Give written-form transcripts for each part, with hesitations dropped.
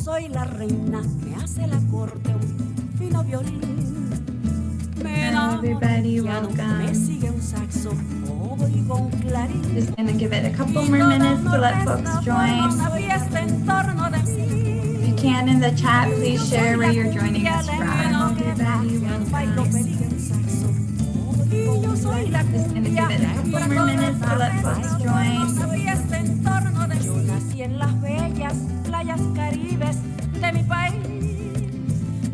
soy la reina, me hace la corte un fino violín. Hi everybody, welcome. Me sigue un saxo, oigo un clarín. Just gonna give it a couple more minutes to let folks join. If you can in the chat, please share where you're joining us from. Everybody, welcome. Just gonna give it a couple more minutes to let folks join. Yo nací en las bellas playas caribes de mi país.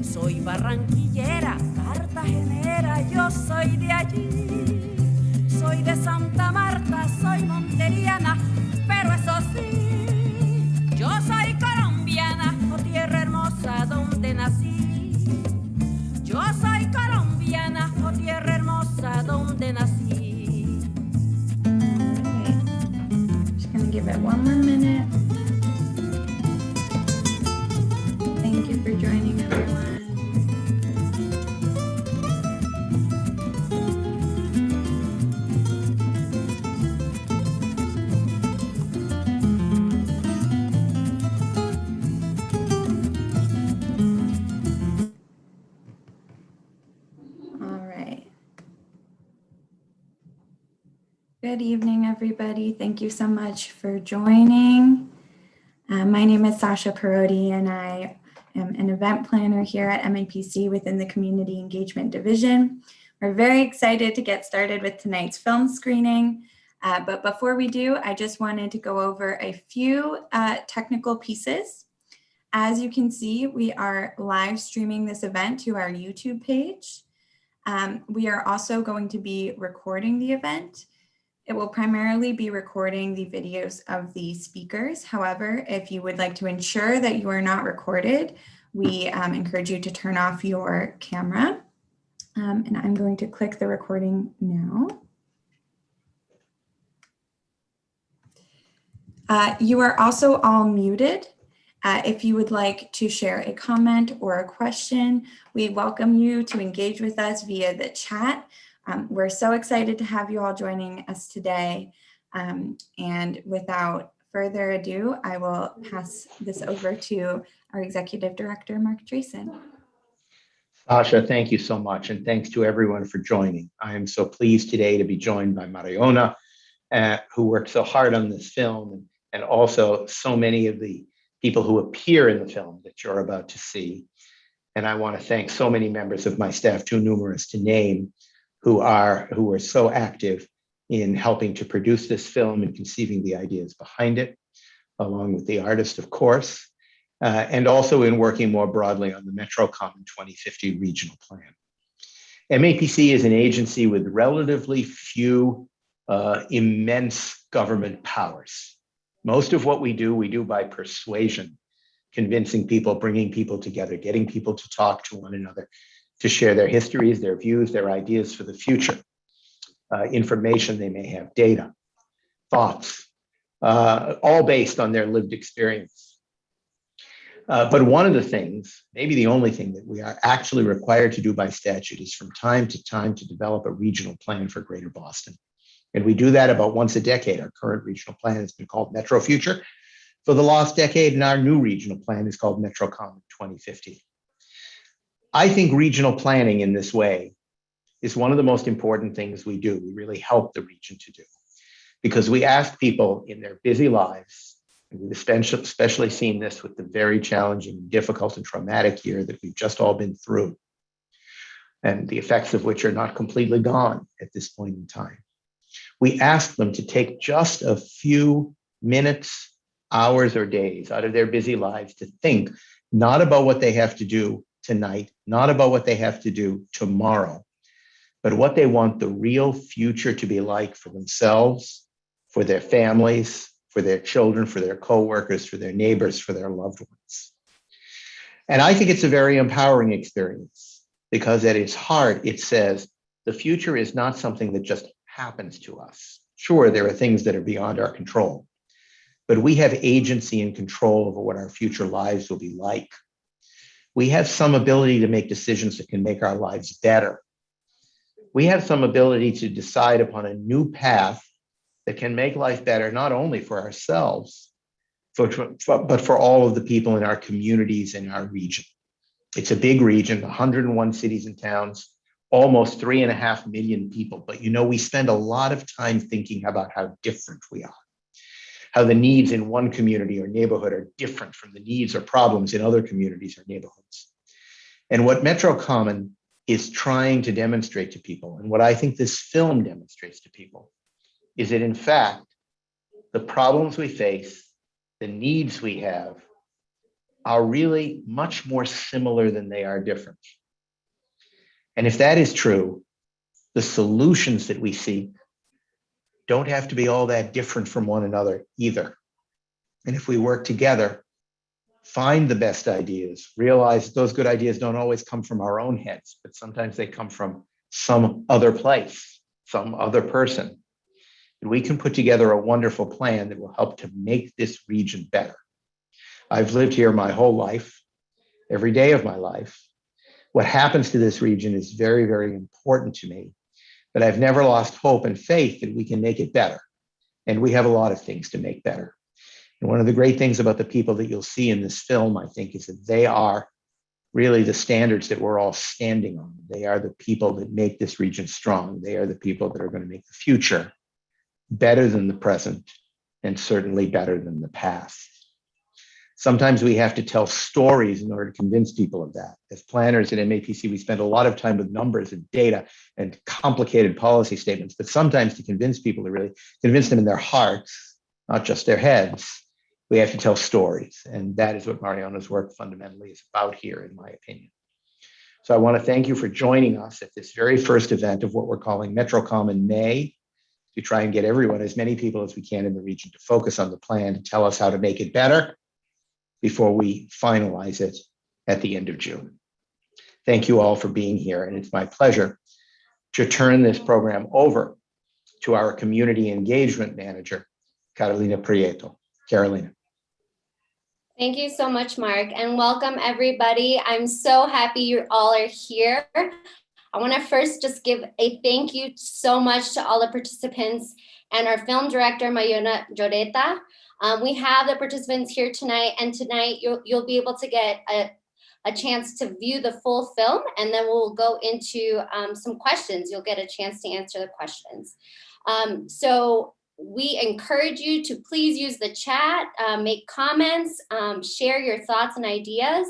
Soy barranquillera, cartagenera, yo soy de allí. Soy de Santa Marta, soy monteriana, pero eso sí, yo soy colombiana, oh tierra hermosa donde nací. Yo soy colombiana, oh tierra hermosa donde nací. Just gonna give it one more minute. Thank you for joining, everyone. Good evening, everybody. Thank you so much for joining. My name is Sasha Parodi, and I am an event planner here at MAPC within the Community Engagement Division. We're very excited to get started with tonight's film screening. But before we do, I just wanted to go over a few technical pieces. As you can see, we are live streaming this event to our YouTube page. We are also going to be recording the event. It will primarily be recording the videos of the speakers. However, if you would like to ensure that you are not recorded, we encourage you to turn off your camera. And I'm going to click the recording now. You are also all muted. If you would like to share a comment or a question, we welcome you to engage with us via the chat. We're so excited to have you all joining us today. And without further ado, I will pass this over to our Executive Director, Mark Dreesen. Sasha, thank you so much. And thanks to everyone for joining. I am so pleased today to be joined by Mariona, who worked so hard on this film, and also so many of the people who appear in the film that you're about to see. And I want to thank so many members of my staff, too numerous to name, who were so active in helping to produce this film and conceiving the ideas behind it, along with the artist, of course, and also in working more broadly on the MetroCommon 2050 regional plan. MAPC is an agency with relatively few immense government powers. Most of what we do by persuasion, convincing people, bringing people together, getting people to talk to one another, to share their histories, their views, their ideas for the future, information they may have, data, thoughts, all based on their lived experience. But one of the things, maybe the only thing that we are actually required to do by statute is from time to develop a regional plan for Greater Boston. And we do that about once a decade. Our current regional plan has been called Metro Future for the last decade, and our new regional plan is called MetroCommon 2050. I think regional planning in this way is one of the most important things we do. We really help the region to do, because we ask people in their busy lives, and we've especially seen this with the very challenging, difficult, and traumatic year that we've just all been through, and the effects of which are not completely gone at this point in time. We ask them to take just a few minutes, hours, or days out of their busy lives to think not about what they have to do tonight, not about what they have to do tomorrow, but what they want the real future to be like for themselves, for their families, for their children, for their coworkers, for their neighbors, for their loved ones. And I think it's a very empowering experience, because at its heart, it says the future is not something that just happens to us. Sure, there are things that are beyond our control, but we have agency and control over what our future lives will be like. We have some ability to make decisions that can make our lives better. We have some ability to decide upon a new path that can make life better, not only for ourselves, but for all of the people in our communities in our region. It's a big region, 101 cities and towns, almost 3.5 million people. But we spend a lot of time thinking about how different we are, how the needs in one community or neighborhood are different from the needs or problems in other communities or neighborhoods. And what Metro Common is trying to demonstrate to people, and what I think this film demonstrates to people, is that in fact, the problems we face, the needs we have, are really much more similar than they are different. And if that is true, the solutions that we seek don't have to be all that different from one another either. And if we work together, find the best ideas, realize those good ideas don't always come from our own heads, but sometimes they come from some other place, some other person. And we can put together a wonderful plan that will help to make this region better. I've lived here my whole life, every day of my life. What happens to this region is very, very important to me, but I've never lost hope and faith that we can make it better. And we have a lot of things to make better. And one of the great things about the people that you'll see in this film, I think, is that they are really the standards that we're all standing on. They are the people that make this region strong. They are the people that are going to make the future better than the present, and certainly better than the past. Sometimes we have to tell stories in order to convince people of that. As planners at MAPC, we spend a lot of time with numbers and data and complicated policy statements, but sometimes to convince people, to really convince them in their hearts, not just their heads, we have to tell stories. And that is what Mariona's work fundamentally is about here, in my opinion. So I want to thank you for joining us at this very first event of what we're calling Metro Common May, to try and get everyone, as many people as we can in the region, to focus on the plan, to tell us how to make it better before we finalize it at the end of June. Thank you all for being here, and it's my pleasure to turn this program over to our community engagement manager, Carolina Prieto. Carolina. Thank you so much, Mark, and welcome everybody. I'm so happy you all are here. I want to first just give a thank you so much to all the participants and our film director, Mayona Lloreta. We have the participants here tonight, and tonight you'll be able to get a chance to view the full film, and then we'll go into some questions. You'll get a chance to answer the questions. So we encourage you to please use the chat, make comments, share your thoughts and ideas.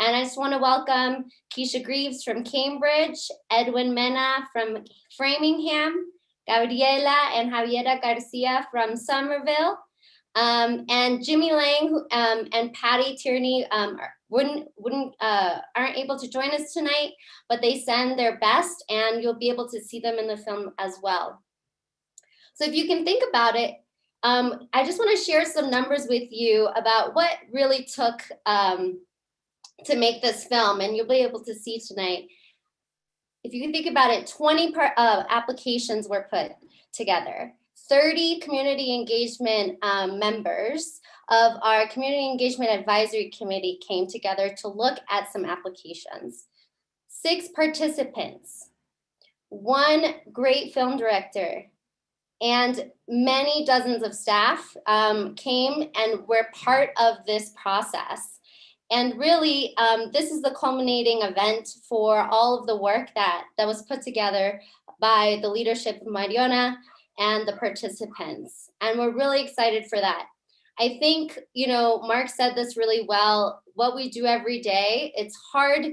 And I just want to welcome Keisha Graves from Cambridge, Edwin Mena from Framingham, Gabriela and Javiera Garcia from Somerville, and Jimmy Lang and Patty Tierney aren't able to join us tonight, but they send their best, and you'll be able to see them in the film as well. So if you can think about it, I just want to share some numbers with you about what really took to make this film, and you'll be able to see tonight. If you can think about it, 20 applications were put together. 30 community engagement members of our Community Engagement Advisory Committee came together to look at some applications. 6 participants, 1 great film director, and many dozens of staff came and were part of this process. And really, this is the culminating event for all of the work that was put together by the leadership of Mariona and the participants. And we're really excited for that. I think, Mark said this really well, what we do every day, it's hard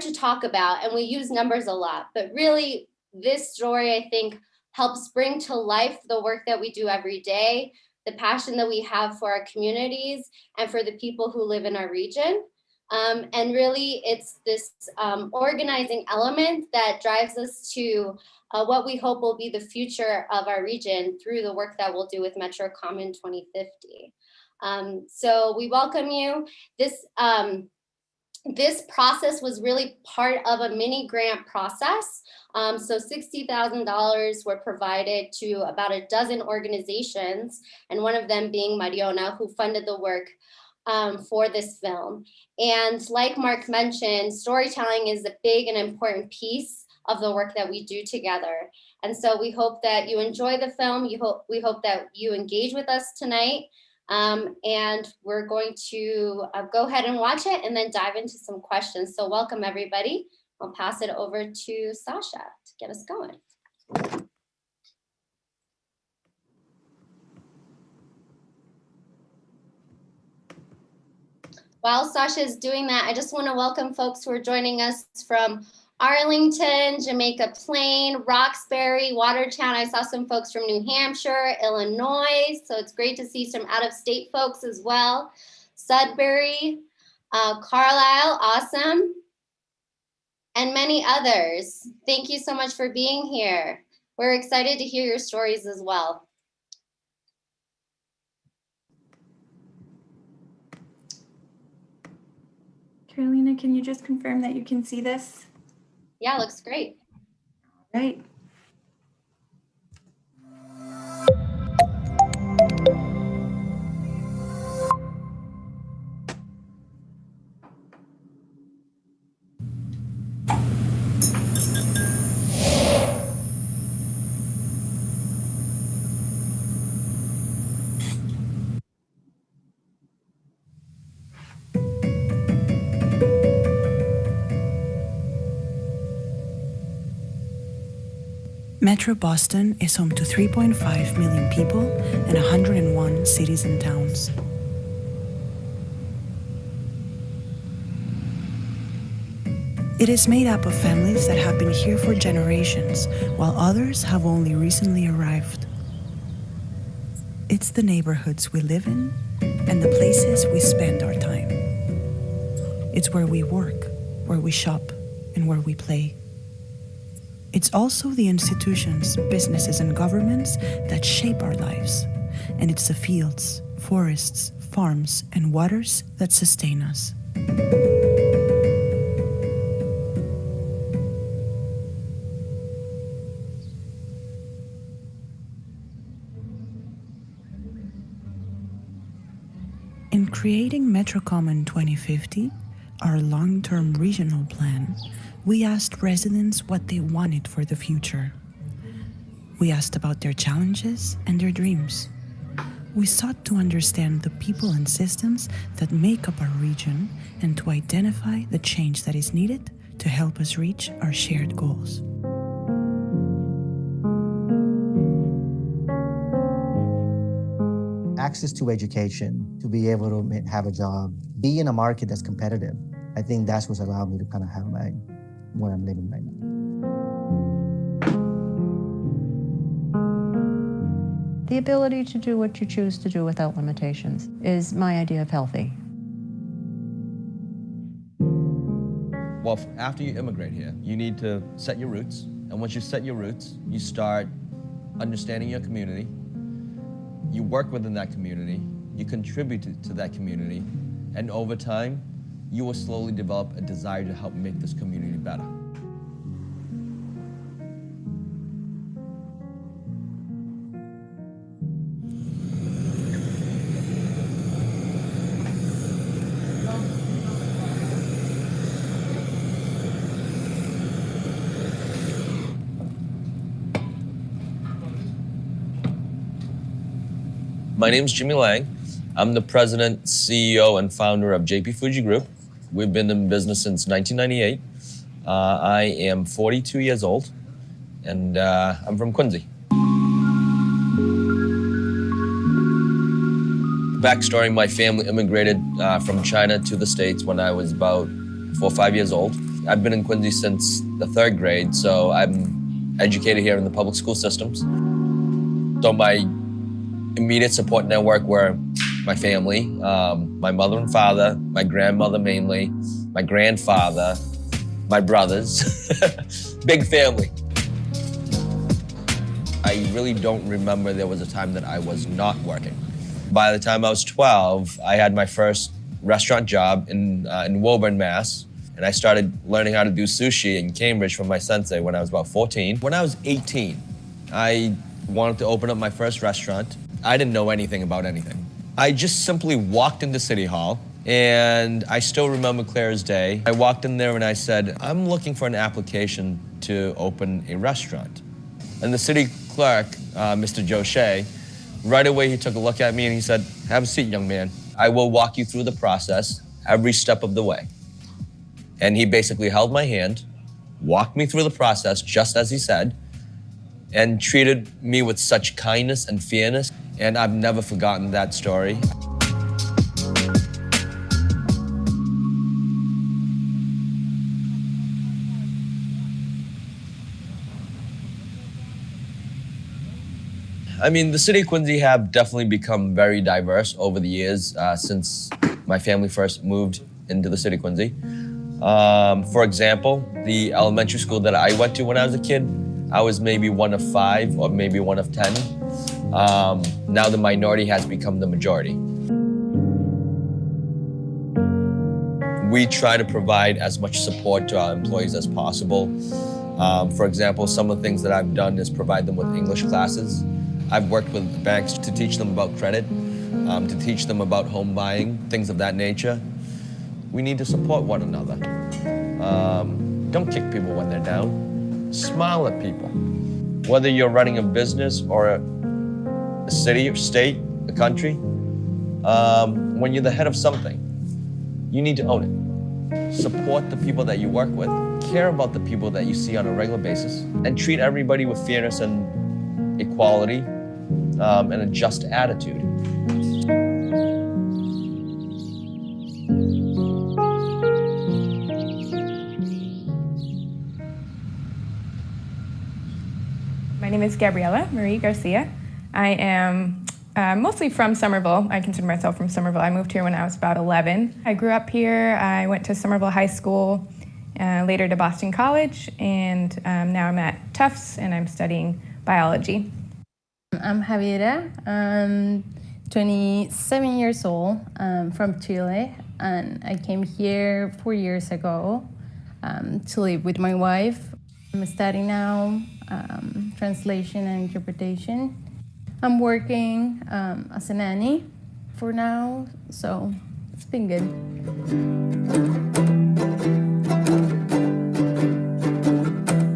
to talk about, and we use numbers a lot, but really this story, I think, helps bring to life the work that we do every day, the passion that we have for our communities and for the people who live in our region. And really, it's this organizing element that drives us to what we hope will be the future of our region through the work that we'll do with Metro Common 2050. So we welcome you. This process was really part of a mini grant process. So $60,000 were provided to about a dozen organizations, and one of them being Mariona, who funded the work for this film. And like Mark mentioned, storytelling is a big and important piece of the work that we do together. And so we hope that you enjoy the film. We hope that you engage with us tonight. And we're going to go ahead and watch it and then dive into some questions. So welcome, everybody. I'll pass it over to Sasha to get us going. While Sasha is doing that, I just want to welcome folks who are joining us from Arlington, Jamaica Plain, Roxbury, Watertown. I saw some folks from New Hampshire, Illinois. So it's great to see some out-of-state folks as well. Sudbury, Carlisle, awesome. And many others. Thank you so much for being here. We're excited to hear your stories as well. Carolina, can you just confirm that you can see this? Yeah, looks great. All right. Metro Boston is home to 3.5 million people and 101 cities and towns. It is made up of families that have been here for generations, while others have only recently arrived. It's the neighborhoods we live in and the places we spend our time. It's where we work, where we shop, and where we play. It's also the institutions, businesses, and governments that shape our lives. And it's the fields, forests, farms, and waters that sustain us. In creating MetroCom in 2050, our long-term regional plan, we asked residents what they wanted for the future. We asked about their challenges and their dreams. We sought to understand the people and systems that make up our region and to identify the change that is needed to help us reach our shared goals. Access to education, to be able to have a job, be in a market that's competitive. I think that's what's allowed me to kind of have where I'm living right now. The ability to do what you choose to do without limitations is my idea of healthy. Well, after you immigrate here, you need to set your roots. And once you set your roots, you start understanding your community. You work within that community. You contribute to that community. And over time, you will slowly develop a desire to help make this community better. My name's Jimmy Lang. I'm the president, CEO, and founder of JP Fuji Group. We've been in business since 1998. I am 42 years old, and I'm from Quincy. Backstory, my family immigrated from China to the States when I was about 4 or 5 years old. I've been in Quincy since the 3rd grade, so I'm educated here in the public school systems. So my immediate support network were my family, my mother and father, my grandmother mainly, my grandfather, my brothers, big family. I really don't remember there was a time that I was not working. By the time I was 12, I had my first restaurant job in Woburn, Mass. And I started learning how to do sushi in Cambridge from my sensei when I was about 14. When I was 18, I wanted to open up my first restaurant. I didn't know anything about anything. I just simply walked into City Hall, and I still remember clear as day. I walked in there and I said, I'm looking for an application to open a restaurant. And the city clerk, Mr. Joe Shea, right away he took a look at me and he said, "Have a seat, young man. I will walk you through the process every step of the way." And he basically held my hand, walked me through the process just as he said, and treated me with such kindness and fairness. And I've never forgotten that story. I mean, the city of Quincy have definitely become very diverse over the years since my family first moved into the city of Quincy. For example, the elementary school that I went to when I was a kid, I was maybe one of 5 or maybe one of 10. Now the minority has become the majority. We try to provide as much support to our employees as possible. For example, some of the things that I've done is provide them with English classes. I've worked with banks to teach them about credit, to teach them about home buying, things of that nature. We need to support one another. Don't kick people when they're down. Smile at people. Whether you're running a business or a city or state, a country, when you're the head of something, you need to own it. Support the people that you work with, care about the people that you see on a regular basis, and treat everybody with fairness and equality and a just attitude. My name is Gabriela Marie Garcia. I am mostly from Somerville. I consider myself from Somerville. I moved here when I was about 11. I grew up here. I went to Somerville High School, later to Boston College, and now I'm at Tufts and I'm studying biology. I'm Javiera. I'm 27 years old. I'm from Chile, and I came here 4 years ago to live with my wife. I'm studying now translation and interpretation. I'm working as a nanny for now, so it's been good.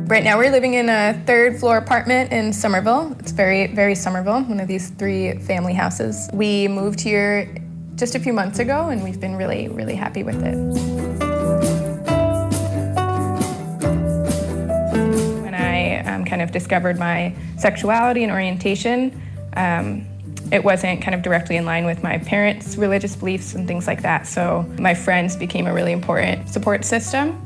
Right now we're living in a 3rd floor apartment in Somerville. It's very, very Somerville, one of these 3 family houses. We moved here just a few months ago and we've been really, really happy with it. When I kind of discovered my sexuality and orientation, it wasn't kind of directly in line with my parents' religious beliefs and things like that. So my friends became a really important support system.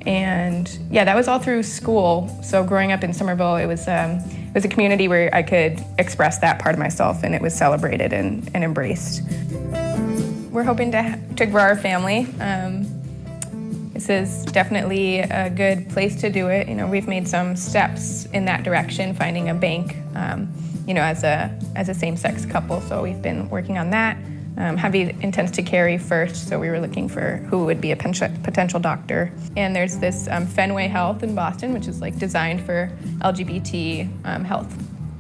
And yeah, that was all through school. So growing up in Somerville, it was a community where I could express that part of myself, and it was celebrated and embraced. We're hoping to grow our family. This is definitely a good place to do it. You know, we've made some steps in that direction, finding a bank, you know, as a same-sex couple. So we've been working on that. Javi intends to carry first, so we were looking for who would be a potential doctor. And there's this Fenway Health in Boston, which is like designed for LGBT health.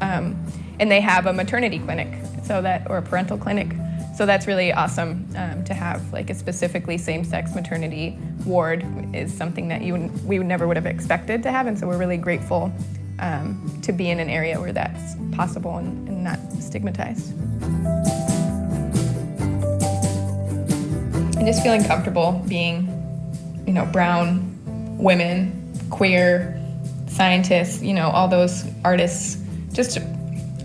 And they have a maternity clinic, or a parental clinic. So that's really awesome to have like a specifically same-sex maternity ward is something that we never would have expected to have. And so we're really grateful to be in an area where that's possible and not stigmatized. And just feeling comfortable being, you know, brown women, queer, scientists, you know, all those artists, just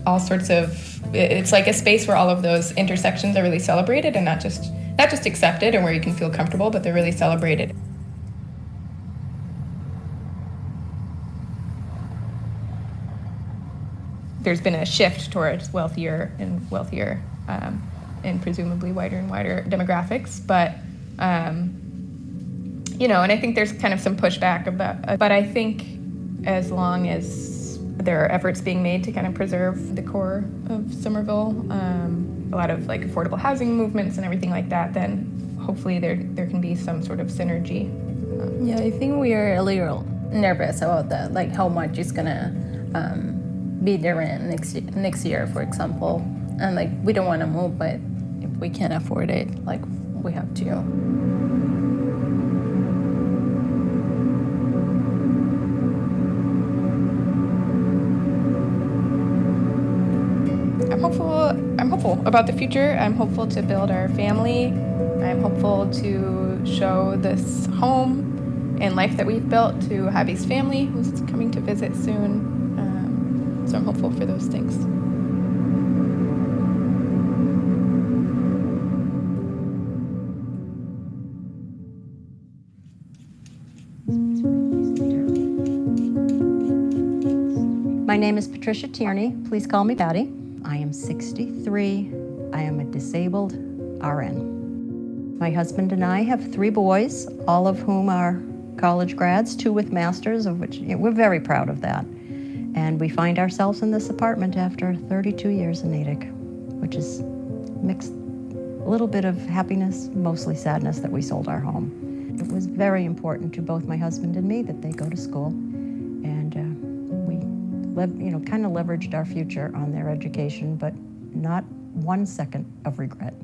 all sorts of, it's like a space where all of those intersections are really celebrated and not just accepted and where you can feel comfortable, but they're really celebrated. There's been a shift towards wealthier and wealthier and presumably wider and wider demographics, but you know, and I think there's kind of some pushback about, but I think as long as there are efforts being made to kind of preserve the core of Somerville, a lot of like affordable housing movements and everything like that, then hopefully there can be some sort of synergy. Yeah, I think we are a little nervous about that, like how much is gonna be the rent next year, for example. And like, we don't want to move, but if we can't afford it, like, we have to. hopeful about the future. I'm hopeful to build our family. I'm hopeful to show this home and life that we've built to Javi's family, who's coming to visit soon. So I'm hopeful for those things. My name is Patricia Tierney. Please call me Patty. I am 63. I am a disabled RN. My husband and I have 3 boys, all of whom are college grads, 2 with masters, of which we're very proud of that. And we find ourselves in this apartment after 32 years in Natick, which is mixed, a little bit of happiness, mostly sadness that we sold our home. It was very important to both my husband and me that they go to school, and kind of leveraged our future on their education, but not 1 second of regret.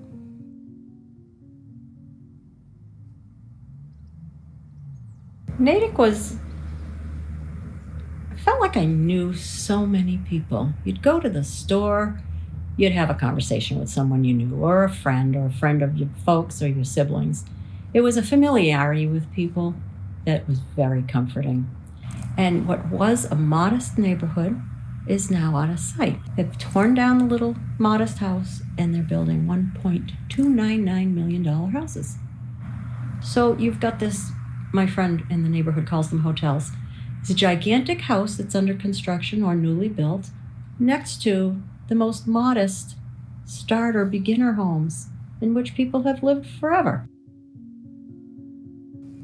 Natick I felt like I knew so many people. You'd go to the store, you'd have a conversation with someone you knew, or a friend of your folks or your siblings. It was a familiarity with people that was very comforting. And what was a modest neighborhood is now out of sight. They've torn down the little modest house and they're building $1.299 million houses. So you've got this, my friend in the neighborhood calls them hotels. It's a gigantic house that's under construction or newly built next to the most modest starter beginner homes in which people have lived forever.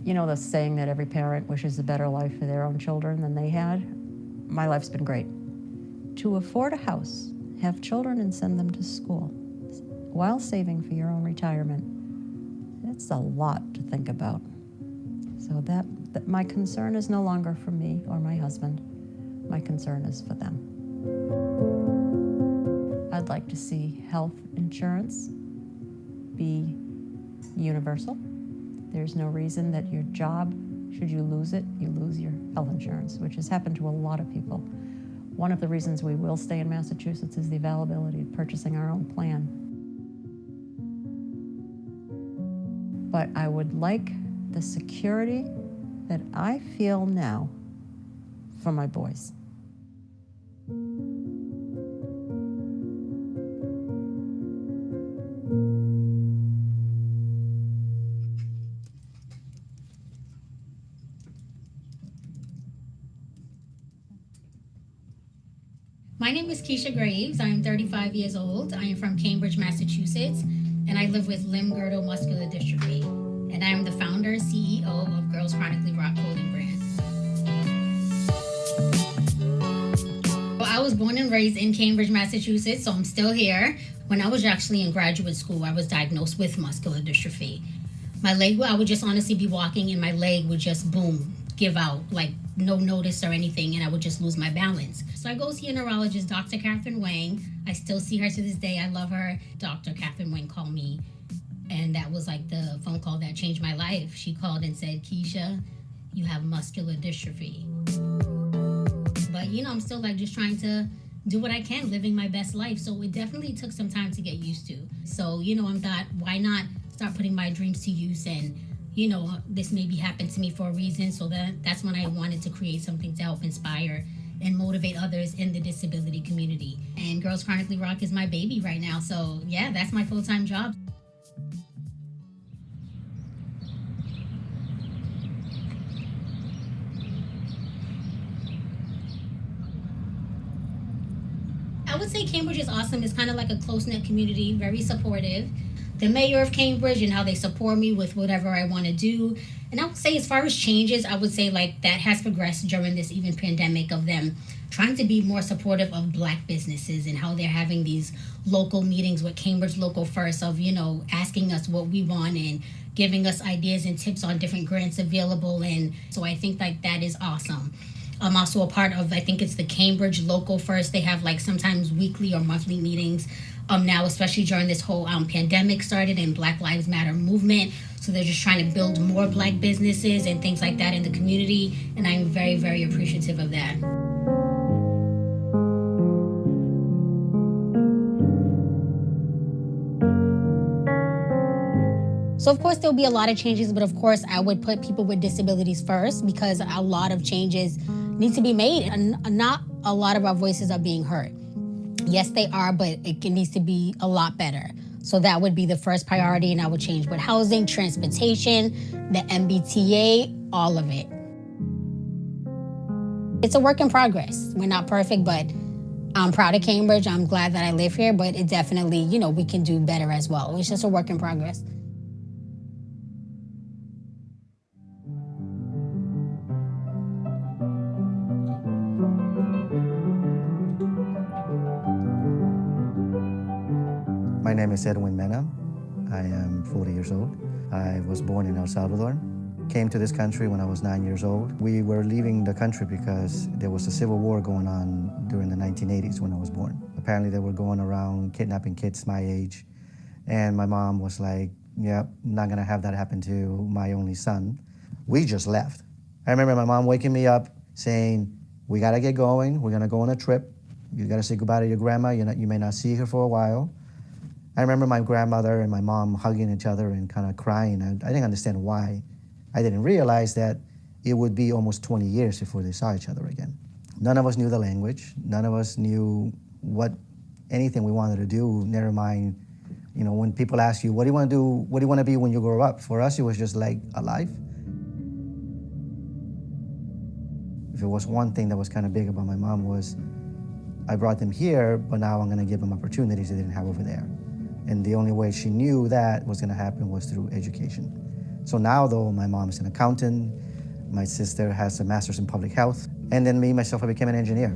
You know the saying that every parent wishes a better life for their own children than they had? My life's been great. To afford a house, have children and send them to school while saving for your own retirement, that's a lot to think about. So that my concern is no longer for me or my husband. My concern is for them. I'd like to see health insurance be universal. There's no reason that your job, should you lose it, you lose your health insurance, which has happened to a lot of people. One of the reasons we will stay in Massachusetts is the availability of purchasing our own plan. But I would like the security that I feel now for my boys. My name is Keisha Graves. I am 35 years old. I am from Cambridge, Massachusetts, and I live with limb-girdle muscular dystrophy. And I am the founder and CEO of Girls Chronically Rock clothing brand. Well, I was born and raised in Cambridge, Massachusetts, so I'm still here. When I was actually in graduate school, I was diagnosed with muscular dystrophy. My leg, I would just honestly be walking and my leg would just boom, give out, like no notice or anything, and I would just lose my balance. So I go see a neurologist, Dr. Catherine Wang. I still see her to this day. I love her. Dr. Catherine Wang called me, and that was like the phone call that changed my life. She called and said, Keisha, you have muscular dystrophy. But I'm still like just trying to do what I can, living my best life. So it definitely took some time to get used to. So, I thought, why not start putting my dreams to use? And this maybe happened to me for a reason. So that's when I wanted to create something to help inspire and motivate others in the disability community. And Girls Chronically Rock is my baby right now. So yeah, that's my full-time job. I would say Cambridge is awesome. It's kind of like a close-knit community, very supportive. The mayor of Cambridge and how they support me with whatever I want to do. And I would say as far as changes, I would say like that has progressed during this even pandemic of them trying to be more supportive of Black businesses and how they're having these local meetings with Cambridge Local First of, asking us what we want and giving us ideas and tips on different grants available. And so I think like that is awesome. I'm also a part of, I think it's the Cambridge Local First. They have like sometimes weekly or monthly meetings now, especially during this whole pandemic started and Black Lives Matter movement. So they're just trying to build more Black businesses and things like that in the community. And I'm very, very appreciative of that. So of course there'll be a lot of changes, but of course I would put people with disabilities first because a lot of changes need to be made and not a lot of our voices are being heard. Yes, they are, but it needs to be a lot better. So that would be the first priority, and I would change with housing, transportation, the MBTA, all of it. It's a work in progress. We're not perfect, but I'm proud of Cambridge. I'm glad that I live here, but it definitely, we can do better as well. It's just a work in progress. My name is Edwin Mena. I am 40 years old. I was born in El Salvador. Came to this country when I was 9 years old. We were leaving the country because there was a civil war going on during the 1980s when I was born. Apparently they were going around kidnapping kids my age. And my mom was like, yep, not gonna have that happen to my only son. We just left. I remember my mom waking me up saying, we gotta get going. We're gonna go on a trip. You gotta say goodbye to your grandma. You may not see her for a while. I remember my grandmother and my mom hugging each other and kind of crying. I didn't understand why. I didn't realize that it would be almost 20 years before they saw each other again. None of us knew the language. None of us knew anything we wanted to do, never mind, when people ask you, what do you want to do? What do you want to be when you grow up? For us, it was just like alive. If it was one thing that was kind of big about my mom was, I brought them here, but now I'm going to give them opportunities they didn't have over there. And the only way she knew that was going to happen was through education. So now, though, my mom is an accountant, my sister has a master's in public health, and then me, myself, I became an engineer.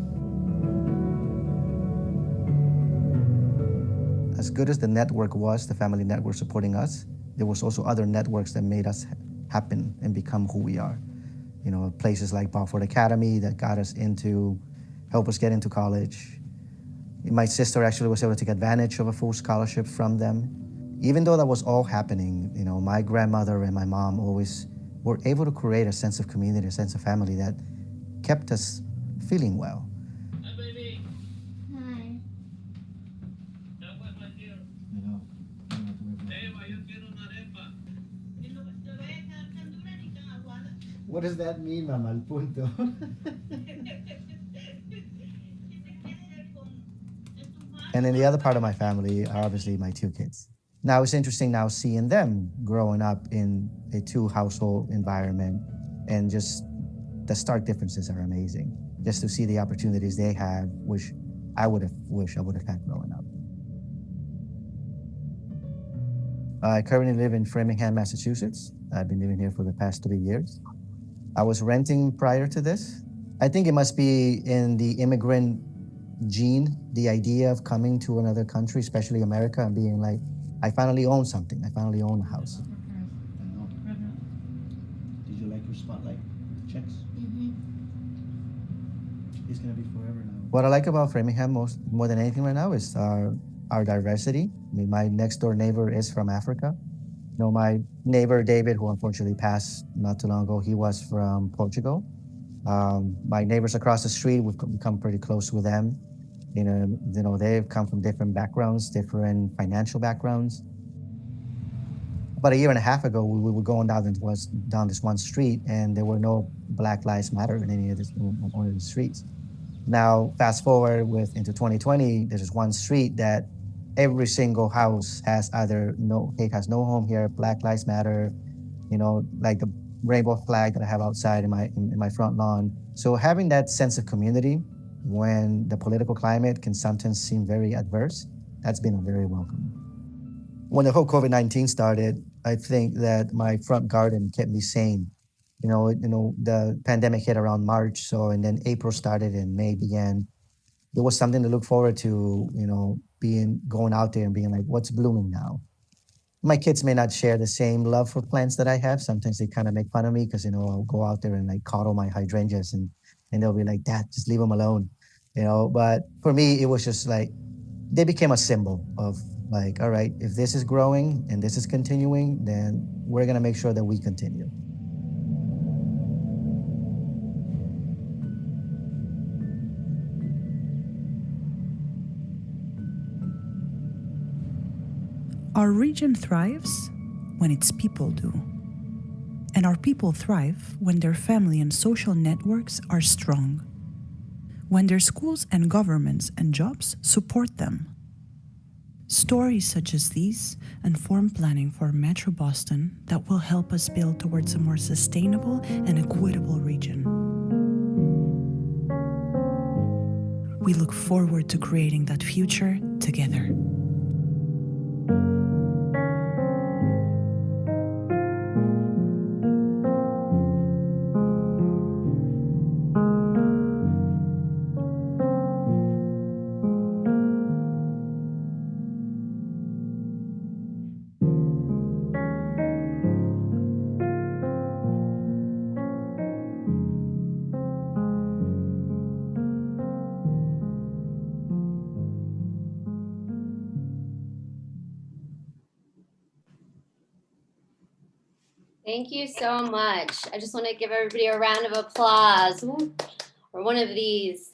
As good as the network was, the family network supporting us, there was also other networks that made us happen and become who we are. Places like Balfour Academy that got us help us get into college. My sister actually was able to take advantage of a full scholarship from them. Even though that was all happening, my grandmother and my mom always were able to create a sense of community, a sense of family that kept us feeling well. Hi, baby. Hi. What does that mean, Mama? Al punto. And then the other part of my family are obviously my two kids. Now it's interesting now seeing them growing up in a two-household environment, and just the stark differences are amazing. Just to see the opportunities they have, which I would have wished I would have had growing up. I currently live in Framingham, Massachusetts. I've been living here for the past 3 years. I was renting prior to this. I think it must be in the immigrant gene, the idea of coming to another country, especially America, and being like, I finally own something. I finally own a house. Did you like your spotlight checks? It's gonna be forever now. What I like about Framingham more than anything right now is our diversity. I mean, my next door neighbor is from Africa. My neighbor David, who unfortunately passed not too long ago, he was from Portugal. My neighbors across the street, we've become pretty close with them. They've come from different backgrounds, different financial backgrounds. About a year and a half ago, we were going down this one street, and there were no Black Lives Matter in any of the streets. Now, fast forward into 2020, there's this one street that every single house has either has no home here, Black Lives Matter, like the rainbow flag that I have outside in my front lawn. So having that sense of community when the political climate can sometimes seem very adverse, that's been very welcome. When the whole COVID-19 started, I think that my front garden kept me sane. The pandemic hit around March, and then April started and May began. There was something to look forward to, going out there and being like, what's blooming now? My kids may not share the same love for plants that I have. Sometimes they kind of make fun of me because, I'll go out there and coddle my hydrangeas and they'll be like, Dad, just leave them alone. But for me, it was just like, they became a symbol of like, all right, if this is growing and this is continuing, then we're going to make sure that we continue. Our region thrives when its people do. And our people thrive when their family and social networks are strong, when their schools and governments and jobs support them. Stories such as these inform planning for Metro Boston that will help us build towards a more sustainable and equitable region. We look forward to creating that future together. Thank you so much. I just want to give everybody a round of applause. Ooh, or one of these.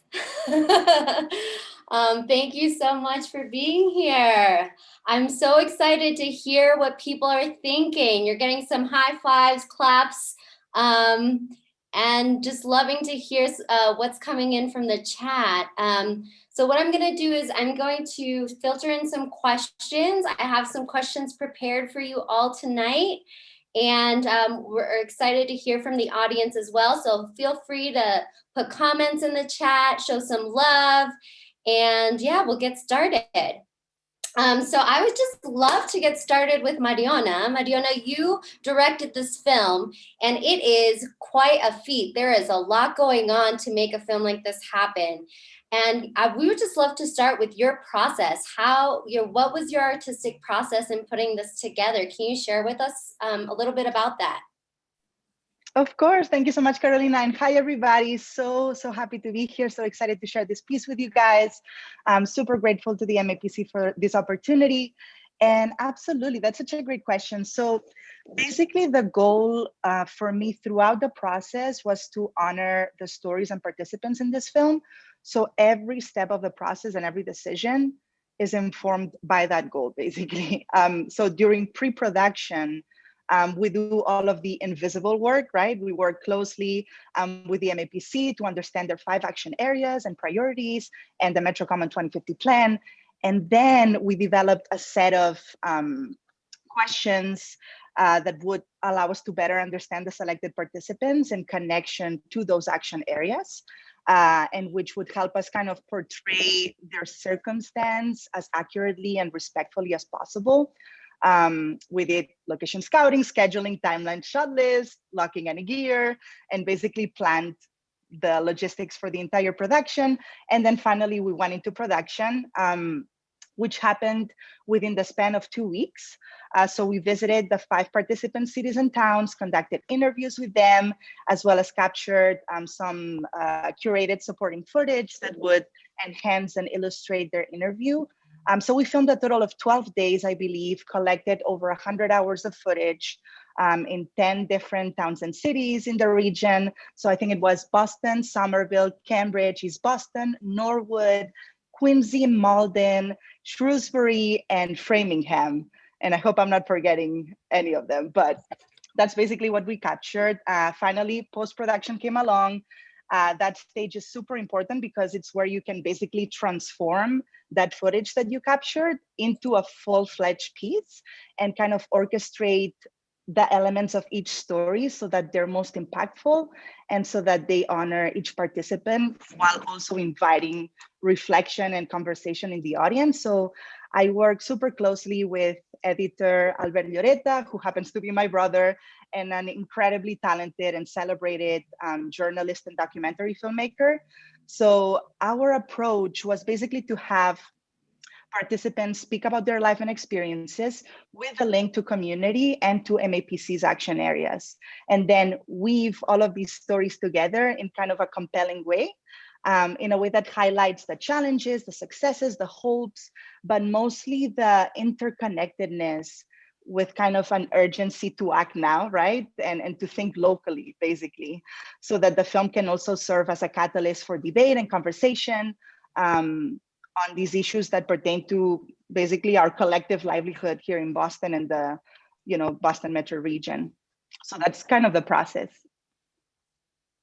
Thank you so much for being here. I'm so excited to hear what people are thinking. You're getting some high fives, claps, and just loving to hear what's coming in from the chat. So what I'm going to do is I'm going to filter in some questions. I have some questions prepared for you all tonight. And we're excited to hear from the audience as well. So feel free to put comments in the chat, show some love, and yeah, we'll get started. So I would just love to get started with Mariona. Mariona, you directed this film, and it is quite a feat. There is a lot going on to make a film like this happen. And we would just love to start with your process. What was your artistic process in putting this together? Can you share with us a little bit about that? Of course. Thank you so much, Carolina. And hi, everybody. So happy to be here. So excited to share this piece with you guys. I'm super grateful to the MAPC for this opportunity. And absolutely, that's such a great question. So basically, the goal for me throughout the process was to honor the stories and participants in this film. So every step of the process and every decision is informed by that goal, basically. So during pre-production, we do all of the invisible work, right? We work closely with the MAPC to understand their 5 action areas and priorities and the Metro Common 2050 plan. And then we developed a set of questions that would allow us to better understand the selected participants in connection to those action areas, and which would help us kind of portray their circumstance as accurately and respectfully as possible. We did location scouting, scheduling, timeline, shot list, locking any gear, and basically planned the logistics for the entire production. And then finally, we went into production, which happened within the span of 2 weeks. So we visited the 5 participant cities and towns, conducted interviews with them, as well as captured some curated supporting footage that would enhance and illustrate their interview. So we filmed a total of 12 days, I believe, collected over 100 hours of footage in 10 different towns and cities in the region. So I think it was Boston, Somerville, Cambridge, East Boston, Norwood, Quincy, Malden, Shrewsbury, and Framingham. And I hope I'm not forgetting any of them, but that's basically what we captured. Finally, post-production came along. That stage is super important because it's where you can basically transform that footage that you captured into a full-fledged piece and kind of orchestrate the elements of each story so that they're most impactful and so that they honor each participant while also inviting reflection and conversation in the audience. So I work super closely with editor Albert Lloreta, who happens to be my brother, and an incredibly talented and celebrated journalist and documentary filmmaker. So our approach was basically to have participants speak about their life and experiences with a link to community and to MAPC's action areas, and then weave all of these stories together in kind of a compelling way, in a way that highlights the challenges, the successes, the hopes, but mostly the interconnectedness with kind of an urgency to act now, right? And to think locally, basically, so that the film can also serve as a catalyst for debate and conversation on these issues that pertain to basically our collective livelihood here in Boston and Boston metro region. So that's kind of the process.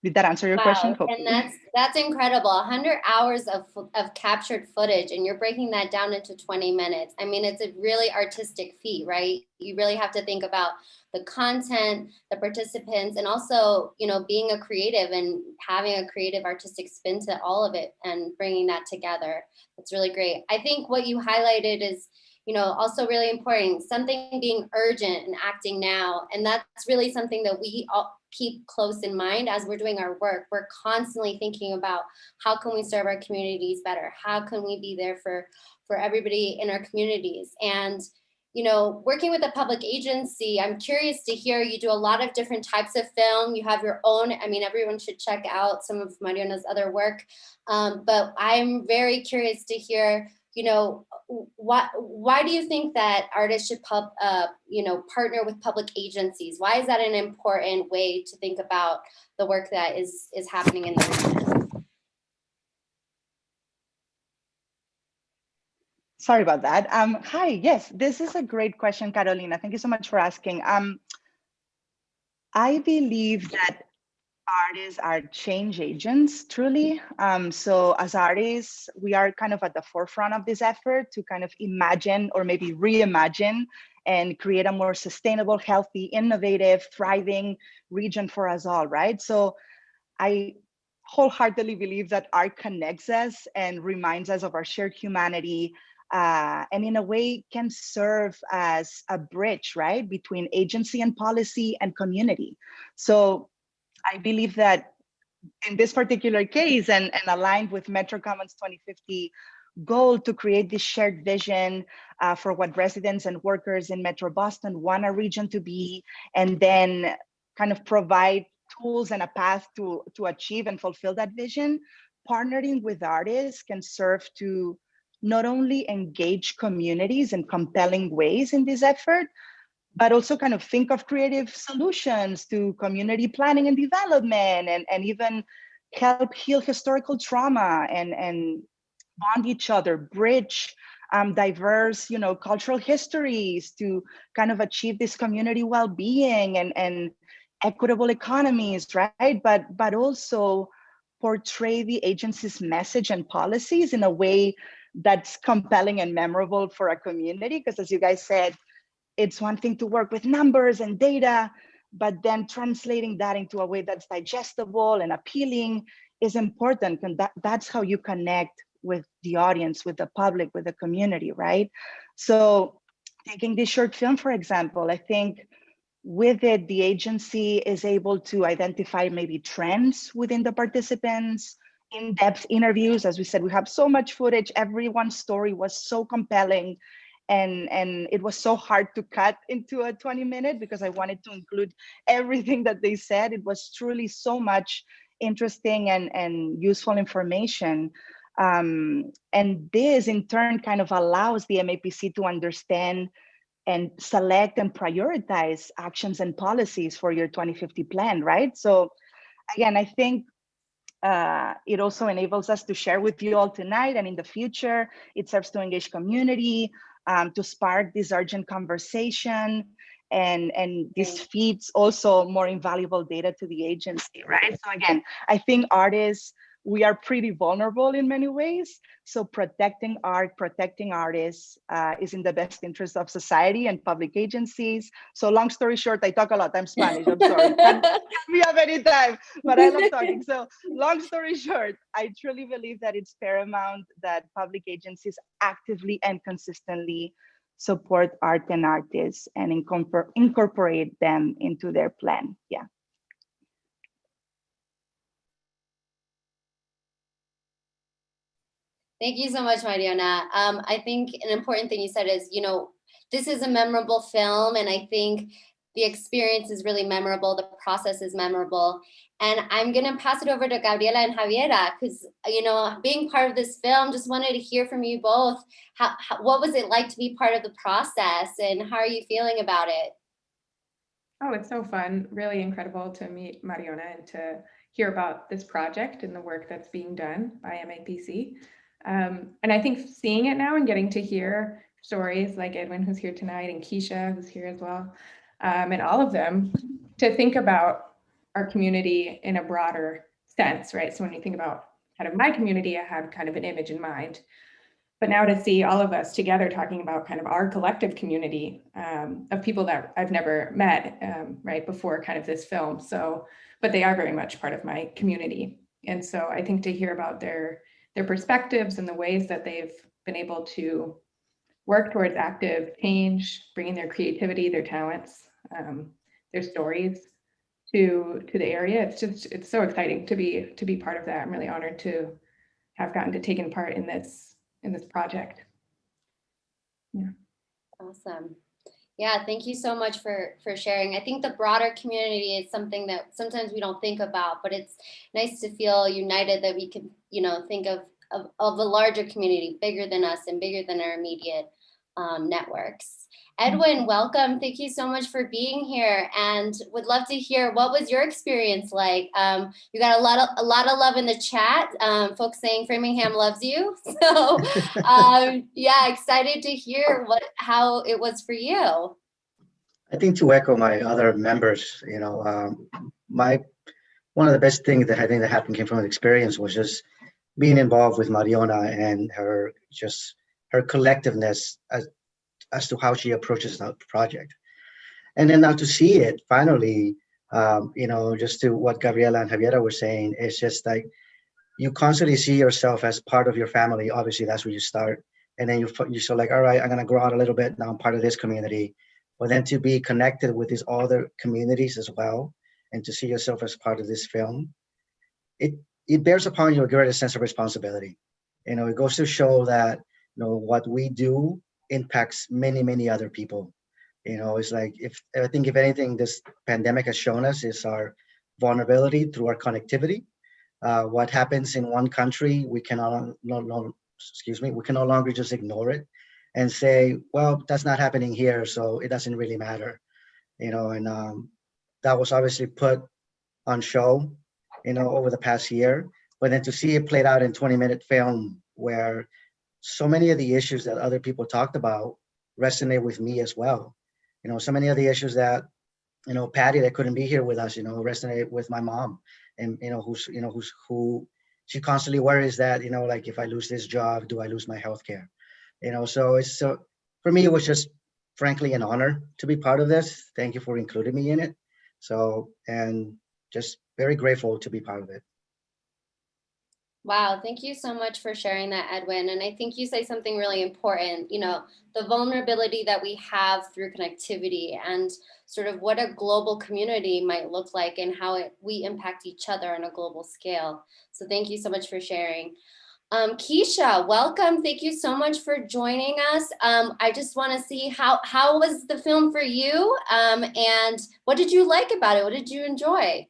Did that answer your question? Wow, Hopefully. and that's incredible. 100 hours of captured footage, and you're breaking that down into 20 minutes. I mean, it's a really artistic feat, right? You really have to think about the content, the participants, and also, being a creative and having a creative artistic spin to all of it and bringing that together. That's really great. I think what you highlighted is, also really important, something being urgent and acting now. And that's really something that we all keep close in mind as we're doing our work. We're constantly thinking about how can we serve our communities better? How can we be there for everybody in our communities? And, working with a public agency, I'm curious to hear, you do a lot of different types of film. You have your own, everyone should check out some of Mariona's other work. But I'm very curious to hear, why do you think that artists should partner with public agencies? Why is that an important way to think about the work that is happening in the region? Sorry about that. Hi, yes, this is a great question, Carolina. Thank you so much for asking. I believe that artists are change agents, truly. So as artists, we are kind of at the forefront of this effort to kind of imagine or maybe reimagine and create a more sustainable, healthy, innovative, thriving region for us all, right? So I wholeheartedly believe that art connects us and reminds us of our shared humanity, and in a way can serve as a bridge, right, between agency and policy and community. So I believe that in this particular case, and aligned with Metro Commons 2050 goal to create this shared vision for what residents and workers in Metro Boston want a region to be, and then kind of provide tools and a path to achieve and fulfill that vision, partnering with artists can serve to not only engage communities in compelling ways in this effort, but also kind of think of creative solutions to community planning and development, and even help heal historical trauma and bond each other, bridge diverse, cultural histories to kind of achieve this community well-being and equitable economies, right? But also portray the agency's message and policies in a way that's compelling and memorable for a community. Because as you guys said, it's one thing to work with numbers and data, but then translating that into a way that's digestible and appealing is important. And that's how you connect with the audience, with the public, with the community, right? So taking this short film, for example, I think with it, the agency is able to identify maybe trends within the participants, in-depth interviews. As we said, we have so much footage. Everyone's story was so compelling. And it was so hard to cut into a 20-minute because I wanted to include everything that they said. It was truly so much interesting and useful information. And this in turn kind of allows the MAPC to understand and select and prioritize actions and policies for your 2050 plan, right? So again, I think it also enables us to share with you all tonight and in the future. It serves to engage community, to spark this urgent conversation, and this feeds also more invaluable data to the agency, right? So again, I think artists, we are pretty vulnerable in many ways. So protecting art, protecting artists is in the best interest of society and public agencies. So long story short, I talk a lot, I'm Spanish, I'm sorry. Can't me up any time, but I love talking. So long story short, I truly believe that it's paramount that public agencies actively and consistently support art and artists and incorporate them into their plan, yeah. Thank you so much, Mariona. I think an important thing you said is, this is a memorable film, and I think the experience is really memorable. The process is memorable. And I'm going to pass it over to Gabriela and Javiera because, being part of this film, just wanted to hear from you both. What was it like to be part of the process, and how are you feeling about it? Oh, it's so fun. Really incredible to meet Mariona and to hear about this project and the work that's being done by MAPC. And I think seeing it now and getting to hear stories like Edwin, who's here tonight, and Keisha, who's here as well, and all of them, to think about our community in a broader sense, right? So when you think about kind of my community, I had kind of an image in mind. But now to see all of us together talking about kind of our collective community of people that I've never met, right, before kind of this film. So, but they are very much part of my community. And so I think to hear about their perspectives and the ways that they've been able to work towards active change, bringing their creativity, their talents, their stories to the area. It's so exciting to be part of that. I'm really honored to have gotten to taken part in this project. Yeah. Awesome. Yeah, thank you so much for sharing. I think the broader community is something that sometimes we don't think about, but it's nice to feel united that we can, think of a larger community, bigger than us and bigger than our immediate networks. Edwin, welcome. Thank you so much for being here, and would love to hear what was your experience like. You got a lot of love in the chat. Folks saying Framingham loves you. So yeah, excited to hear how it was for you. I think to echo my other members, one of the best things that I think that happened came from the experience was just being involved with Mariona and her collectiveness as to how she approaches the project. And then now to see it finally, just to what Gabriela and Javiera were saying, it's just like you constantly see yourself as part of your family. Obviously, that's where you start. And then you're so like, all right, I'm going to grow out a little bit. Now I'm part of this community. But then to be connected with these other communities as well, and to see yourself as part of this film, it bears upon you a greater sense of responsibility. It goes to show that, what we do impacts many, many other people. It's like, I think if anything, this pandemic has shown us is our vulnerability through our connectivity. What happens in one country, we can no longer just ignore it and say, well, that's not happening here, so it doesn't really matter. And that was obviously put on show, over the past year. But then to see it played out in 20-minute film where so many of the issues that other people talked about resonate with me as well. So many of the issues that, Patty that couldn't be here with us, resonate with my mom, and who she constantly worries that, like if I lose this job, do I lose my health care? So for me, it was just frankly an honor to be part of this. Thank you for including me in it. So, and just very grateful to be part of it. Wow, thank you so much for sharing that, Edwin. And I think you say something really important, the vulnerability that we have through connectivity and sort of what a global community might look like and how we impact each other on a global scale. So thank you so much for sharing. Keisha, welcome. Thank you so much for joining us. I just want to see how was the film for you? And what did you like about it? What did you enjoy?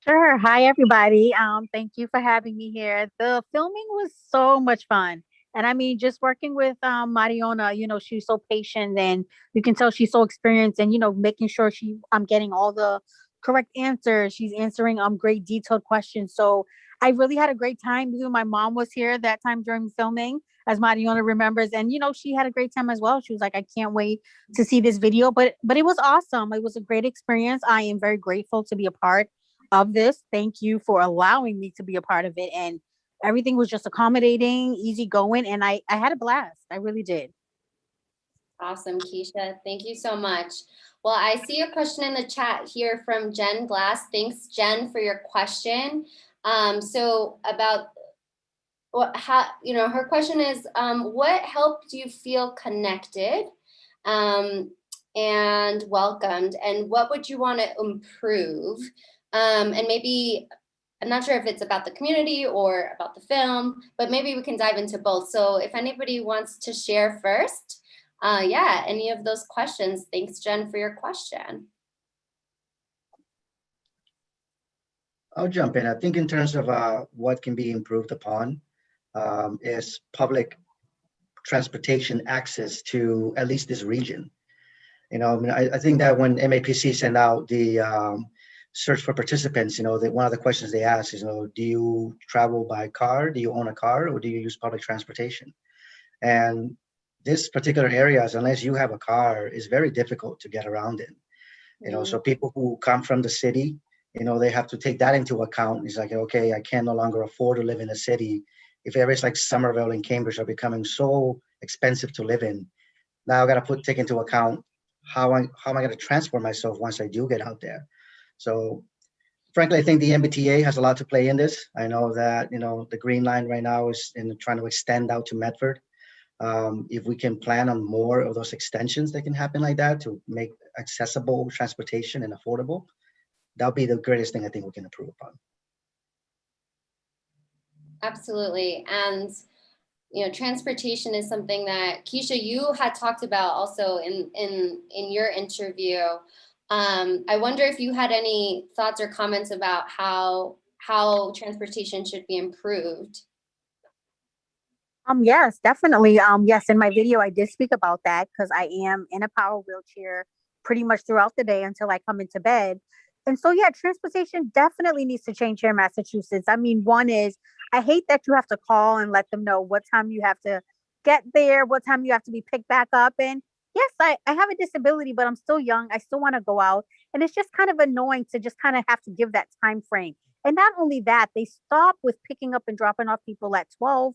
Sure. Hi, everybody. Thank you for having me here. The filming was so much fun. And I mean, just working with Mariona, she's so patient and you can tell she's so experienced and, making sure I'm getting all the correct answers. She's answering great detailed questions. So I really had a great time. Even my mom was here that time during filming, as Mariona remembers. And, she had a great time as well. She was like, I can't wait to see this video. But it was awesome. It was a great experience. I am very grateful to be a part of this. Thank you for allowing me to be a part of it. And everything was just accommodating, easygoing, and I had a blast. I really did. Awesome, Keisha. Thank you so much. Well, I see a question in the chat here from Jen Glass. Thanks, Jen, for your question. So about her question is, what helped you feel connected and welcomed, and what would you want to improve? And maybe, I'm not sure if it's about the community or about the film, but maybe we can dive into both. So if anybody wants to share first, any of those questions. Thanks, Jen, for your question. I'll jump in. I think in terms of what can be improved upon is public transportation access to at least this region. I think that when MAPC sent out the search for participants, one of the questions they ask is, do you travel by car? Do you own a car, or do you use public transportation? And this particular areas, unless you have a car, is very difficult to get around in. So people who come from the city, they have to take that into account. It's like, okay, I can no longer afford to live in a city. If areas like Somerville and Cambridge are becoming so expensive to live in, now I got to take into account how am I going to transport myself once I do get out there. So frankly, I think the MBTA has a lot to play in this. I know that, the Green Line right now is trying to extend out to Medford. If we can plan on more of those extensions that can happen like that to make accessible transportation and affordable, that'll be the greatest thing I think we can improve upon. Absolutely. And, transportation is something that Keisha, you had talked about also in your interview. I wonder if you had any thoughts or comments about how transportation should be improved. Yes, definitely. Yes, in my video, I did speak about that because I am in a power wheelchair pretty much throughout the day until I come into bed. And so, yeah, transportation definitely needs to change here in Massachusetts. I mean, one is I hate that you have to call and let them know what time you have to get there, what time you have to be picked back up. And yes, I have a disability, but I'm still young. I still want to go out. And it's just kind of annoying to just kind of have to give that time frame. And not only that, they stop with picking up and dropping off people at 12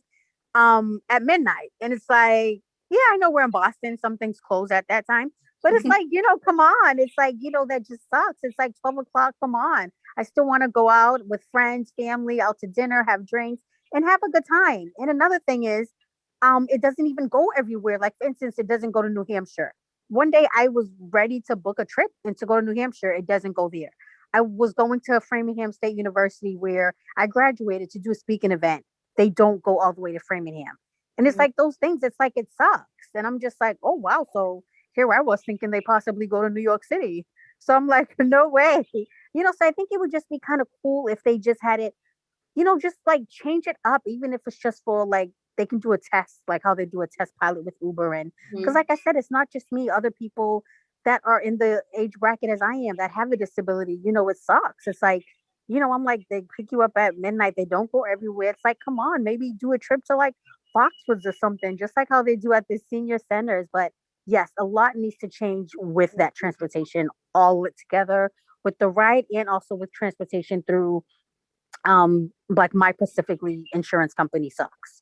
at midnight. And it's like, yeah, I know we're in Boston, some things close at that time, but it's like, come on. It's like, that just sucks. It's like 12 o'clock. Come on. I still want to go out with friends, family, out to dinner, have drinks, and have a good time. And another thing is, it doesn't even go everywhere. Like, for instance, it doesn't go to New Hampshire. One day I was ready to book a trip and to go to New Hampshire. It doesn't go there. I was going to Framingham State University where I graduated to do a speaking event. They don't go all the way to Framingham. And it's like those things, it's like it sucks. And I'm just like, oh, wow. So here I was thinking they possibly go to New York City. So I'm like, no way. So I think it would just be kind of cool if they just had it, just like change it up, even if it's just for like, they can do a test, like how they do a test pilot with Uber. And because like I said, it's not just me, other people that are in the age bracket as I am that have a disability, it sucks. It's like, I'm like, they pick you up at midnight. They don't go everywhere. It's like, come on, maybe do a trip to like Foxwoods or something, just like how they do at the senior centers. But yes, a lot needs to change with that transportation, all it together with the ride and also with transportation through like my Pacifically insurance company sucks.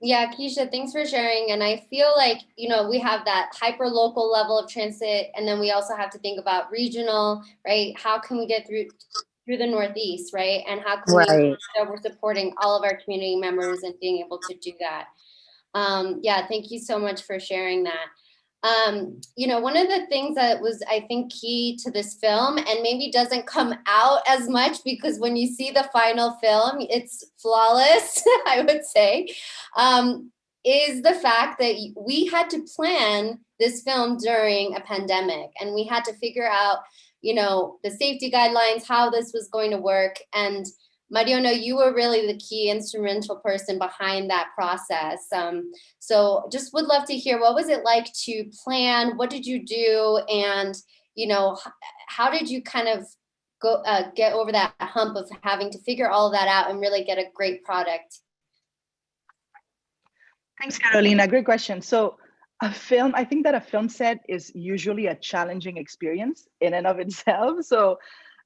Yeah, Keisha, thanks for sharing. And I feel like, we have that hyper local level of transit, and then we also have to think about regional, right? How can we get through the Northeast, right? And how can we make sure we're supporting all of our community members and being able to do that? Yeah, thank you so much for sharing that. One of the things that was, I think, key to this film, and maybe doesn't come out as much because when you see the final film, it's flawless, I would say, is the fact that we had to plan this film during a pandemic, and we had to figure out, the safety guidelines, how this was going to work. And Mariona, you were really the key instrumental person behind that process. So just would love to hear, what was it like to plan? What did you do? And, how did you kind of go get over that hump of having to figure all of that out and really get a great product? Thanks, Carolina. Great question. So I think that a film set is usually a challenging experience in and of itself. So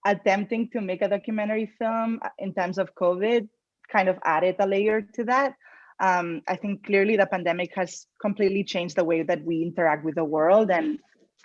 attempting to make a documentary film in times of COVID kind of added a layer to that. I think clearly the pandemic has completely changed the way that we interact with the world. And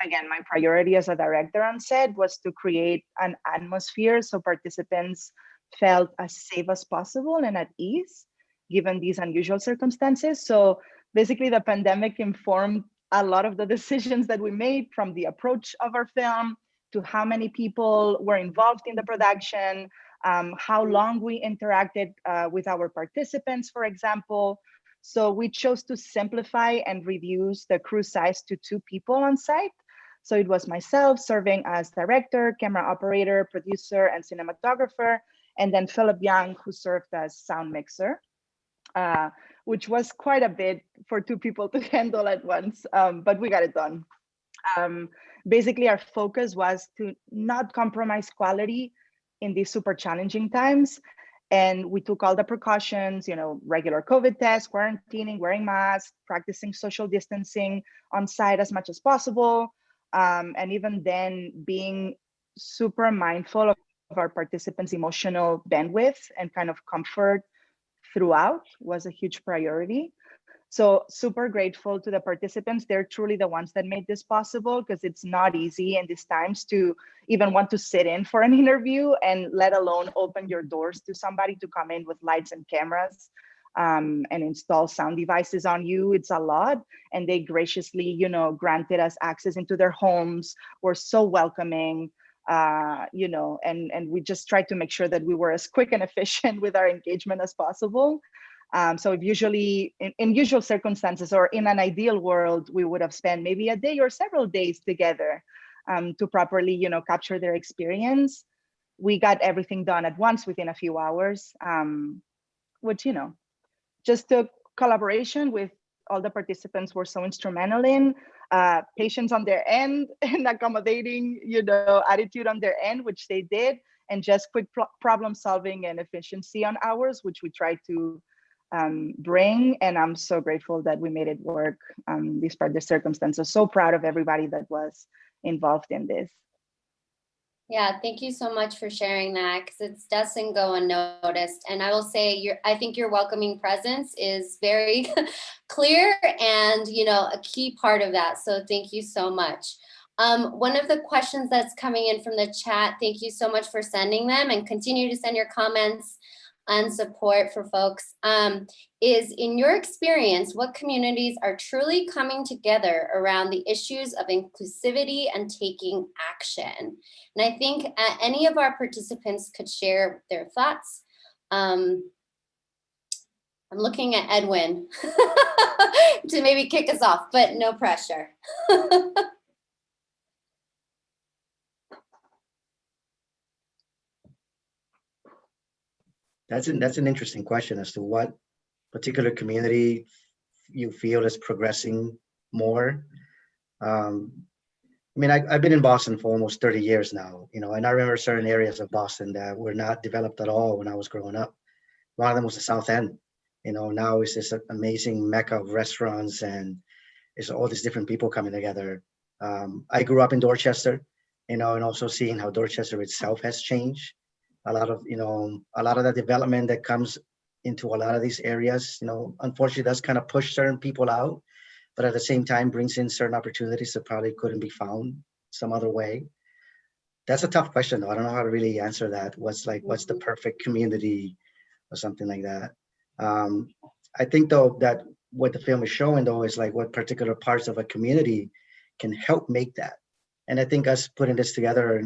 again, my priority as a director on set was to create an atmosphere so participants felt as safe as possible and at ease, given these unusual circumstances. So basically the pandemic informed a lot of the decisions that we made, from the approach of our film to how many people were involved in the production, how long we interacted with our participants, for example. So we chose to simplify and reduce the crew size to 2 people on site. So it was myself serving as director, camera operator, producer, and cinematographer, and then Philip Young, who served as sound mixer, which was quite a bit for 2 people to handle at once, but we got it done. Basically, our focus was to not compromise quality in these super challenging times. And we took all the precautions, regular COVID tests, quarantining, wearing masks, practicing social distancing on site as much as possible. And even then, being super mindful of our participants' emotional bandwidth and kind of comfort throughout was a huge priority. So super grateful to the participants. They're truly the ones that made this possible, because it's not easy in these times to even want to sit in for an interview, and let alone open your doors to somebody to come in with lights and cameras and install sound devices on you. It's a lot. And they graciously, granted us access into their homes, were so welcoming, and we just tried to make sure that we were as quick and efficient with our engagement as possible. So if usually in usual circumstances, or in an ideal world, we would have spent maybe a day or several days together to properly, capture their experience. We got everything done at once within a few hours, which, just the collaboration with all the participants were so instrumental in, patience on their end and accommodating, attitude on their end, which they did, and just quick problem solving and efficiency on ours, which we tried to bring. And I'm so grateful that we made it work despite the circumstances. So proud of everybody that was involved in this. Yeah, thank you so much for sharing that, because it doesn't go unnoticed. And I will say, I think your welcoming presence is very clear and, a key part of that. So thank you so much. One of the questions that's coming in from the chat, thank you so much for sending them, and continue to send your comments and support for folks, is, in your experience, what communities are truly coming together around the issues of inclusivity and taking action? And I think any of our participants could share their thoughts. I'm looking at Edwin to maybe kick us off, but no pressure. That's an interesting question as to what particular community you feel is progressing more. I've been in Boston for almost 30 years now, and I remember certain areas of Boston that were not developed at all when I was growing up. One of them was the South End. Now it's this amazing mecca of restaurants, and it's all these different people coming together. I grew up in Dorchester, and also seeing how Dorchester itself has changed. A lot of the development that comes into a lot of these areas, unfortunately does kind of push certain people out, but at the same time brings in certain opportunities that probably couldn't be found some other way. That's a tough question, though. I don't know how to really answer that. What's the perfect community or something like that. I think, though, that what the film is showing, though, is like what particular parts of a community can help make that. And I think us putting this together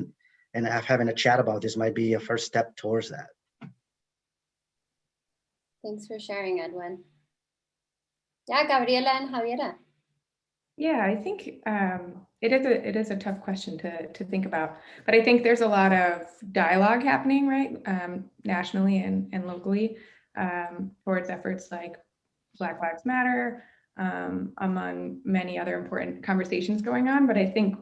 and having a chat about this might be a first step towards that. Thanks for sharing, Edwin. Yeah, Gabriela and Javiera. Yeah, I think it is a tough question to think about, but I think there's a lot of dialogue happening, right, nationally and locally, towards efforts like Black Lives Matter, among many other important conversations going on. But I think,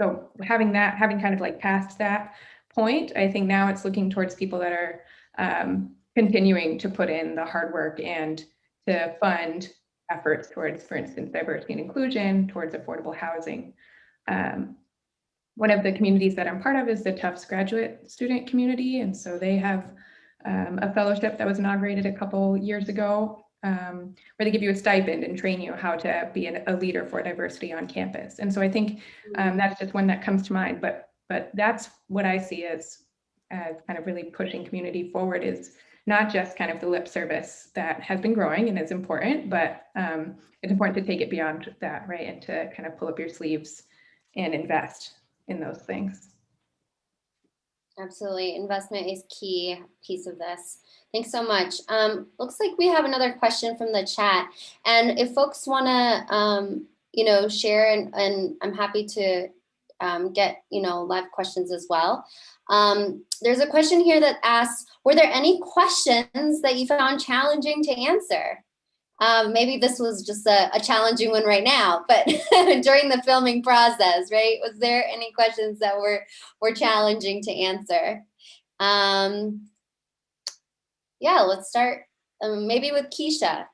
so having kind of like passed that point, I think now it's looking towards people that are continuing to put in the hard work and to fund efforts towards, for instance, diversity and inclusion, towards affordable housing. One of the communities that I'm part of is the Tufts graduate student community. And so they have a fellowship that was inaugurated a couple years ago, where they give you a stipend and train you how to be a leader for diversity on campus. And so I think that's just one that comes to mind, but that's what I see as kind of really pushing community forward, is not just kind of the lip service that has been growing and is important, but it's important to take it beyond that, right? And to kind of pull up your sleeves and invest in those things. Absolutely. Investment is key piece of this. Thanks so much. Looks like we have another question from the chat. And if folks want to, share, and I'm happy to get, live questions as well. There's a question here that asks, were there any questions that you found challenging to answer? Maybe this was just a challenging one right now, but during the filming process, right? Was there any questions that were challenging to answer? yeah, let's start maybe with Keisha.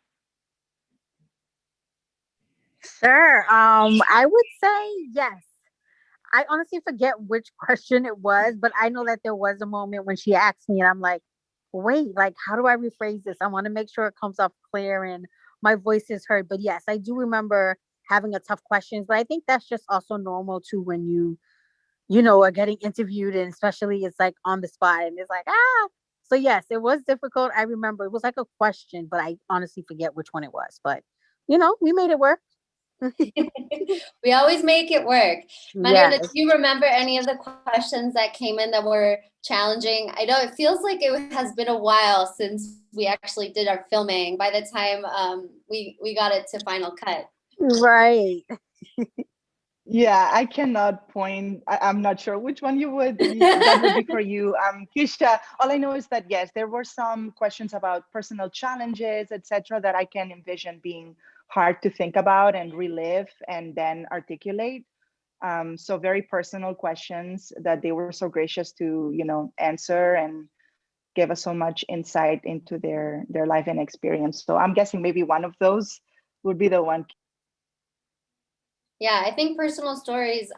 Sure. I would say yes. I honestly forget which question it was, but I know that there was a moment when she asked me, and I'm like, wait, like, how do I rephrase this? I want to make sure it comes off clear and my voice is heard. But yes, I do remember having a tough questions, but I think that's just also normal too when you know, are getting interviewed, and especially it's like on the spot and it's like, ah. So yes, it was difficult. I remember it was like a question, but I honestly forget which one it was. But you know, we made it work. We always make it work. Mariana, do Yes. you remember any of the questions that came in that were challenging? I know it feels like it has been a while since we actually did our filming by the time we got it to final cut. Right. Yeah, I cannot point. I'm not sure which one that would be for you. Keisha, all I know is that yes, there were some questions about personal challenges, etc., that I can envision being hard to think about and relive and then articulate. So very personal questions that they were so gracious to, answer and give us so much insight into their life and experience. So I'm guessing maybe one of those would be the one. Yeah, I think personal stories,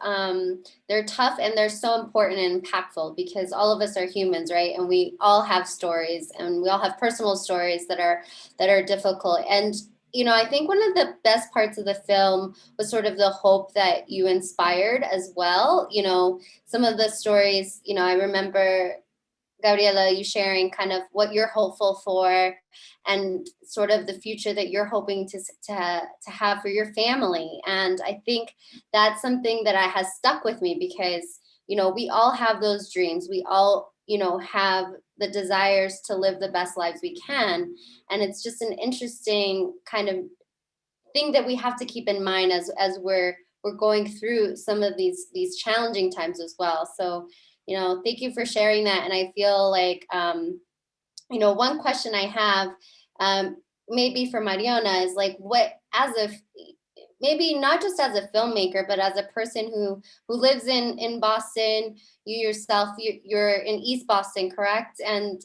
they're tough and they're so important and impactful because all of us are humans, right? And we all have stories and we all have personal stories that are difficult. And I think one of the best parts of the film was sort of the hope that you inspired as well. Some of the stories, I remember Gabriela, you sharing kind of what you're hopeful for and sort of the future that you're hoping to have for your family. And I think that's something that has stuck with me because, we all have those dreams. We all, have the desires to live the best lives we can. And it's just an interesting kind of thing that we have to keep in mind as we're going through some of these challenging times as well. So thank you for sharing that. And I feel like, one question I have, maybe for Mariana is like, maybe not just as a filmmaker, but as a person who lives in Boston, you yourself, you're in East Boston, correct? And,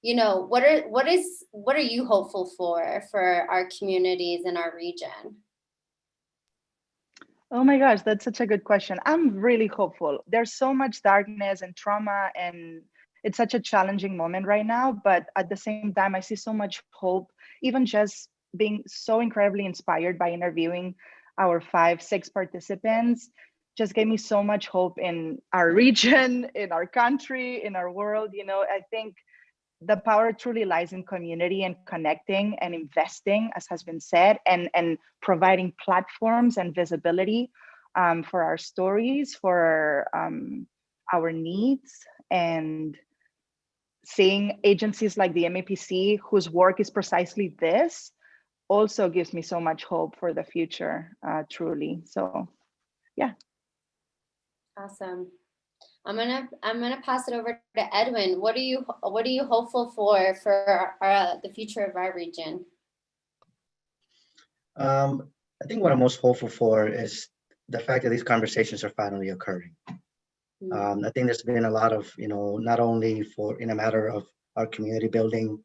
what are you hopeful for our communities in our region? Oh my gosh, that's such a good question. I'm really hopeful. There's so much darkness and trauma, and it's such a challenging moment right now. But at the same time, I see so much hope, even just being so incredibly inspired by interviewing our 5, 6 participants. Just gave me so much hope in our region, in our country, in our world. I think the power truly lies in community and connecting and investing, as has been said, and providing platforms and visibility for our stories, for our needs, and seeing agencies like the MAPC, whose work is precisely this, also gives me so much hope for the future, truly. So, yeah. Awesome. I'm gonna pass it over to Edwin. What are you hopeful for the future of our region? I think what I'm most hopeful for is the fact that these conversations are finally occurring. I think there's been a lot of, not only in a matter of our community building,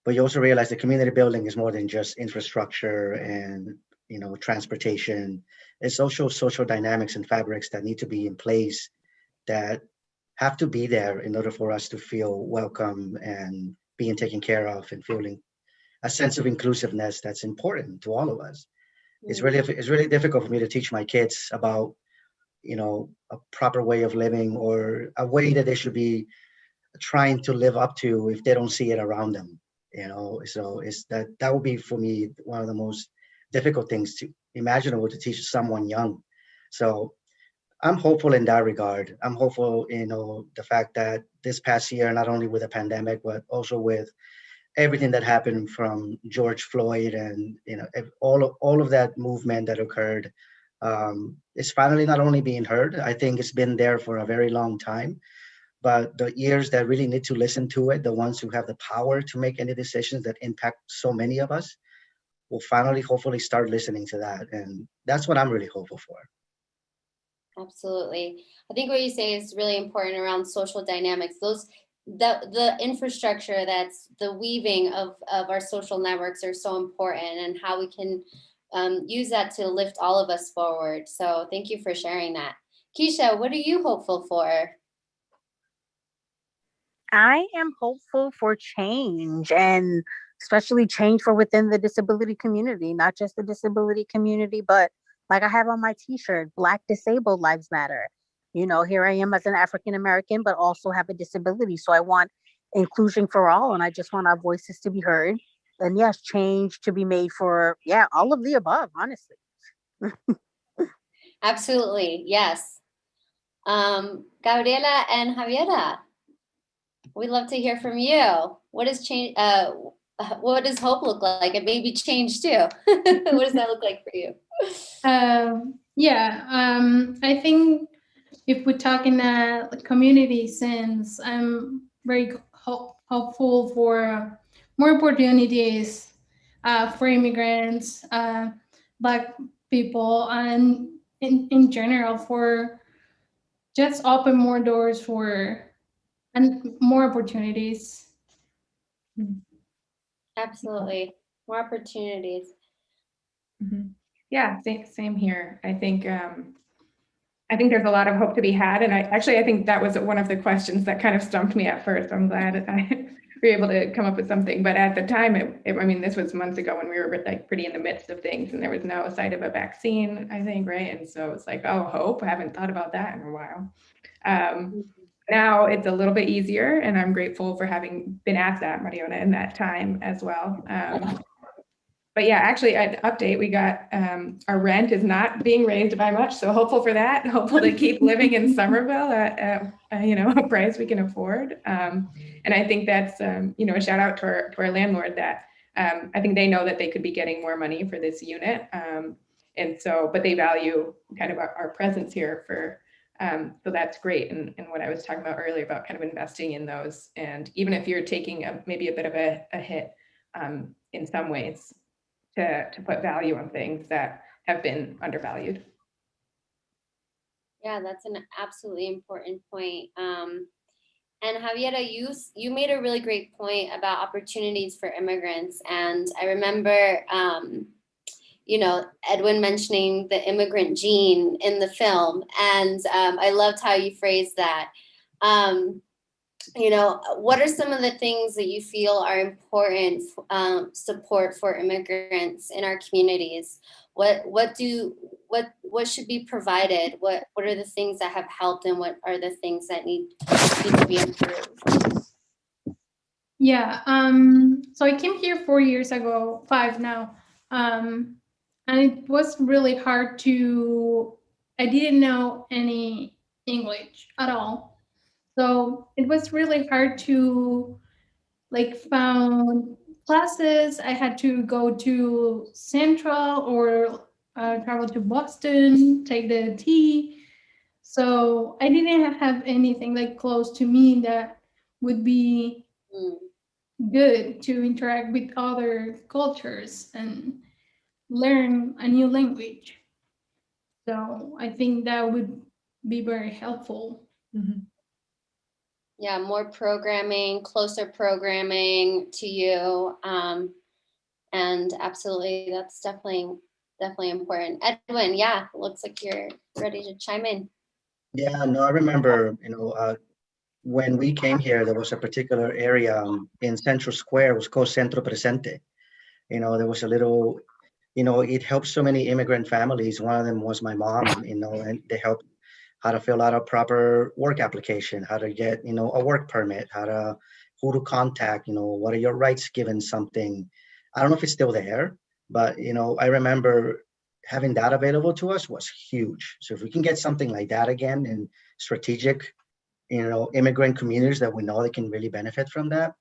but you also realize the community building is more than just infrastructure and, transportation. It's also social dynamics and fabrics that need to be in place that have to be there in order for us to feel welcome and being taken care of and feeling a sense of inclusiveness that's important to all of us. It's really difficult for me to teach my kids about, a proper way of living or a way that they should be trying to live up to if they don't see it around them. So it's that would be for me one of the most difficult things to imaginable to teach someone young. So I'm hopeful in that regard. I'm hopeful, the fact that this past year, not only with the pandemic, but also with everything that happened from George Floyd and, all of that movement that occurred, is finally not only being heard. I think it's been there for a very long time, but the ears that really need to listen to it, the ones who have the power to make any decisions that impact so many of us, will finally, hopefully, start listening to that. And that's what I'm really hopeful for. Absolutely. I think what you say is really important around social dynamics. the infrastructure, that's the weaving of our social networks are so important, and how we can use that to lift all of us forward. So thank you for sharing that. Keisha, what are you hopeful for? I am hopeful for change, and especially change for within the disability community, not just the disability community, but like I have on my t-shirt, Black Disabled Lives Matter. You know, here I am as an African American, but also have a disability. So I want inclusion for all, and I just want our voices to be heard. And yes, change to be made for, yeah, all of the above, honestly. Absolutely, yes. Gabriela and Javiera, we'd love to hear from you. What does change? What does hope look like? And maybe change too. What does that look like for you? I think if we talk in a community sense, I'm very hopeful for more opportunities for immigrants, Black people, and in general for just open more doors for and more opportunities. Absolutely, more opportunities. Mm-hmm. Yeah, same here. I think there's a lot of hope to be had, and I think that was one of the questions that kind of stumped me at first. I'm glad we were able to come up with something, but at the time, I mean, this was months ago when we were like pretty in the midst of things, and there was no sight of a vaccine, I think, right? And so it's like, oh, hope. I haven't thought about that in a while. Now it's a little bit easier, and I'm grateful for having been at that, Mariona, in that time as well. But yeah, actually, an update, we got our rent is not being raised by much, so hopeful for that. Hopeful to keep living in Somerville at a price we can afford. And I think that's a shout out to our landlord that I think they know that they could be getting more money for this unit, and so but they value kind of our presence here for. So that's great. And what I was talking about earlier about kind of investing in those, and even if you're taking maybe a bit of a hit in some ways, to put value on things that have been undervalued. Yeah, that's an absolutely important point. And Javiera, you made a really great point about opportunities for immigrants. And I remember, Edwin mentioning the immigrant gene in the film. And I loved how you phrased that. What are some of the things that you feel are important support for immigrants in our communities? What should be provided? What are the things that have helped, and what are the things that need to be improved? Yeah, so I came here 4 years ago, 5 now, and it was really hard I didn't know any English at all. So it was really hard to found classes. I had to go to Central or travel to Boston, take the T. So I didn't have anything close to me that would be good to interact with other cultures and learn a new language. So I think that would be very helpful. Mm-hmm. Yeah, more programming, closer programming to you. And absolutely, that's definitely important. Edwin, yeah, looks like you're ready to chime in. Yeah, no, I remember, when we came here, there was a particular area in Central Square, it was called Centro Presente. There was a little, it helped so many immigrant families. One of them was my mom, and they helped how to fill out a proper work application, how to get, a work permit, who to contact, what are your rights given something. I don't know if it's still there, but, I remember having that available to us was huge. So if we can get something like that again in strategic, immigrant communities that we know they can really benefit from that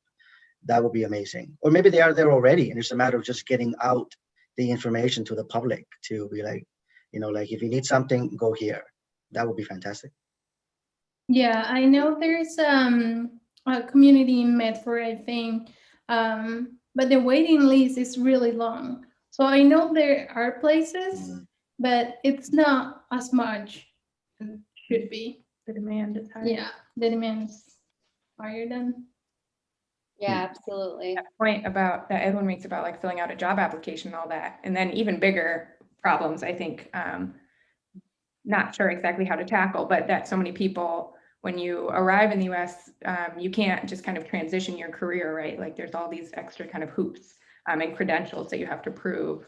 would be amazing. Or maybe they are there already, and it's a matter of just getting out the information to the public to be like, if you need something, go here. That would be fantastic. Yeah, I know there's a community in Medford, I think, but the waiting list is really long. So I know there are places, but it's not as much as it should be. The demand is high. Yeah, the demand is. while you're done. Yeah, absolutely. That point about that Edwin makes about like filling out a job application and all that, and then even bigger problems, I think, not sure exactly how to tackle, but that so many people, when you arrive in the US, you can't just kind of transition your career, right? Like there's all these extra kind of hoops and credentials that you have to prove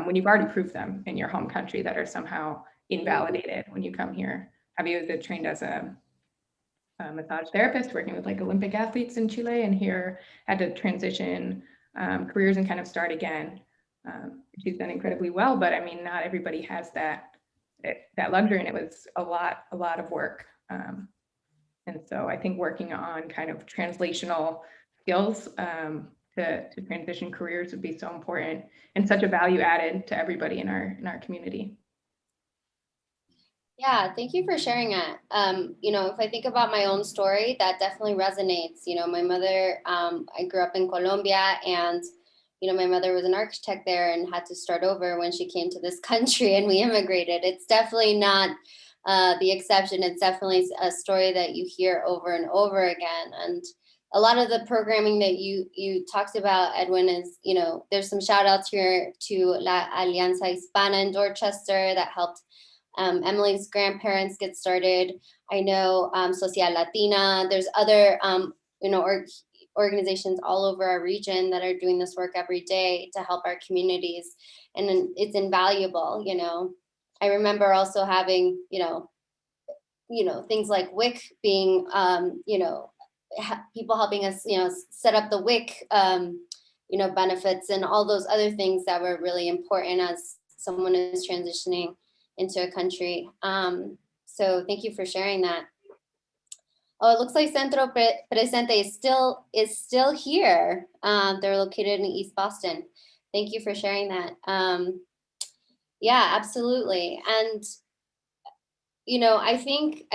when you've already proved them in your home country that are somehow invalidated when you come here. Javier is trained as a massage therapist working with like Olympic athletes in Chile, and here had to transition careers and kind of start again. She's done incredibly well, but I mean, not everybody has that luxury, and it was a lot of work. And so I think working on kind of translational skills to transition careers would be so important and such a value added to everybody in our community. Yeah, thank you for sharing that. You know, if I think about my own story, that definitely resonates. You know, my mother, I grew up in Colombia, and, you know, my mother was an architect there and had to start over when she came to this country and we immigrated. It's definitely not the exception. It's definitely a story that you hear over and over again. And a lot of the programming that you talked about, Edwin, is, you know, there's some shout outs here to La Alianza Hispana in Dorchester that helped Emily's grandparents get started. I know Social Latina. There's other, you know, organizations all over our region that are doing this work every day to help our communities, and it's invaluable. You know, I remember also having, you know, things like WIC being, you know, people helping us, you know, set up the WIC, you know, benefits and all those other things that were really important as someone is transitioning into a country. So thank you for sharing that. Oh, it looks like Centro Presente is still here. They're located in East Boston. Thank you for sharing that. Yeah, absolutely. And, you know, I think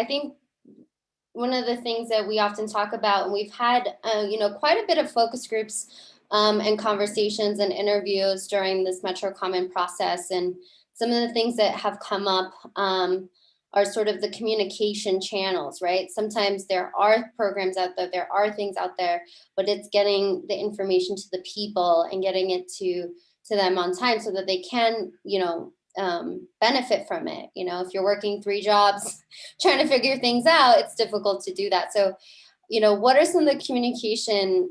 one of the things that we often talk about, and we've had, you know, quite a bit of focus groups and conversations and interviews during this Metro Common process. And some of the things that have come up are sort of the communication channels, right? Sometimes there are programs out there are things out there, but it's getting the information to the people and getting it to them on time so that they can, you know, benefit from it. You know, if you're working 3 jobs, trying to figure things out, it's difficult to do that. So, you know, what are some of the communication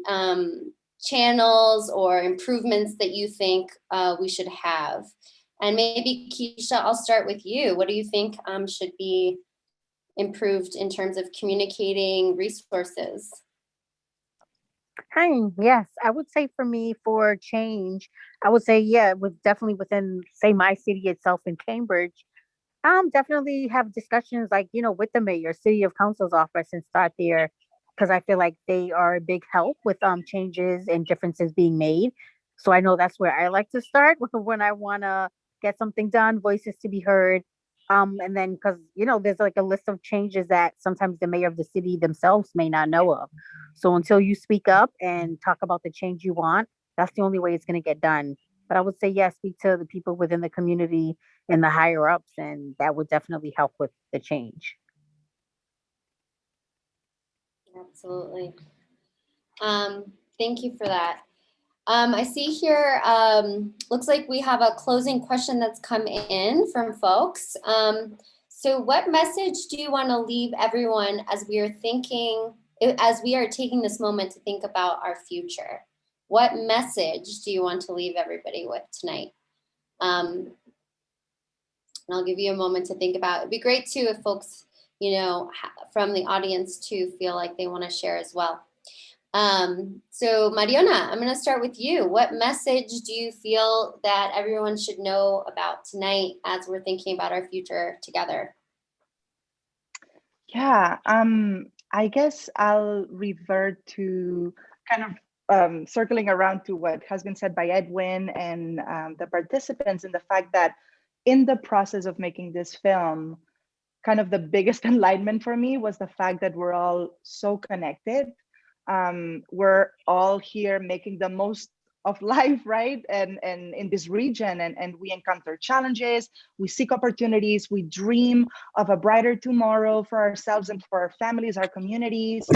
channels or improvements that you think we should have? And maybe Keisha, I'll start with you. What do you think should be improved in terms of communicating resources? Hi, yes, I would say for me, for change, I would say, yeah, with definitely within, say, my city itself in Cambridge, definitely have discussions like, you know, with the mayor, city of council's office, and start there, because I feel like they are a big help with changes and differences being made. So I know that's where I like to start when I want to get something done, voices to be heard. And then, because, you know, there's like a list of changes that sometimes the mayor of the city themselves may not know of. So until you speak up and talk about the change you want, that's the only way it's going to get done. But I would say, yes, speak to the people within the community and the higher ups, and that would definitely help with the change. Absolutely. Thank you for that. I see here, looks like we have a closing question that's come in from folks. So what message do you want to leave everyone as we are taking this moment to think about our future? What message do you want to leave everybody with tonight? And I'll give you a moment to think about it. It'd be great too if folks, you know, from the audience too feel like they want to share as well. So Mariona, I'm going to start with you. What message do you feel that everyone should know about tonight as we're thinking about our future together? Yeah, I guess I'll revert to kind of circling around to what has been said by Edwin and the participants, and the fact that in the process of making this film, kind of the biggest enlightenment for me was the fact that we're all so connected. We're all here making the most of life, right? And in this region, and we encounter challenges, we seek opportunities, we dream of a brighter tomorrow for ourselves and for our families, our communities.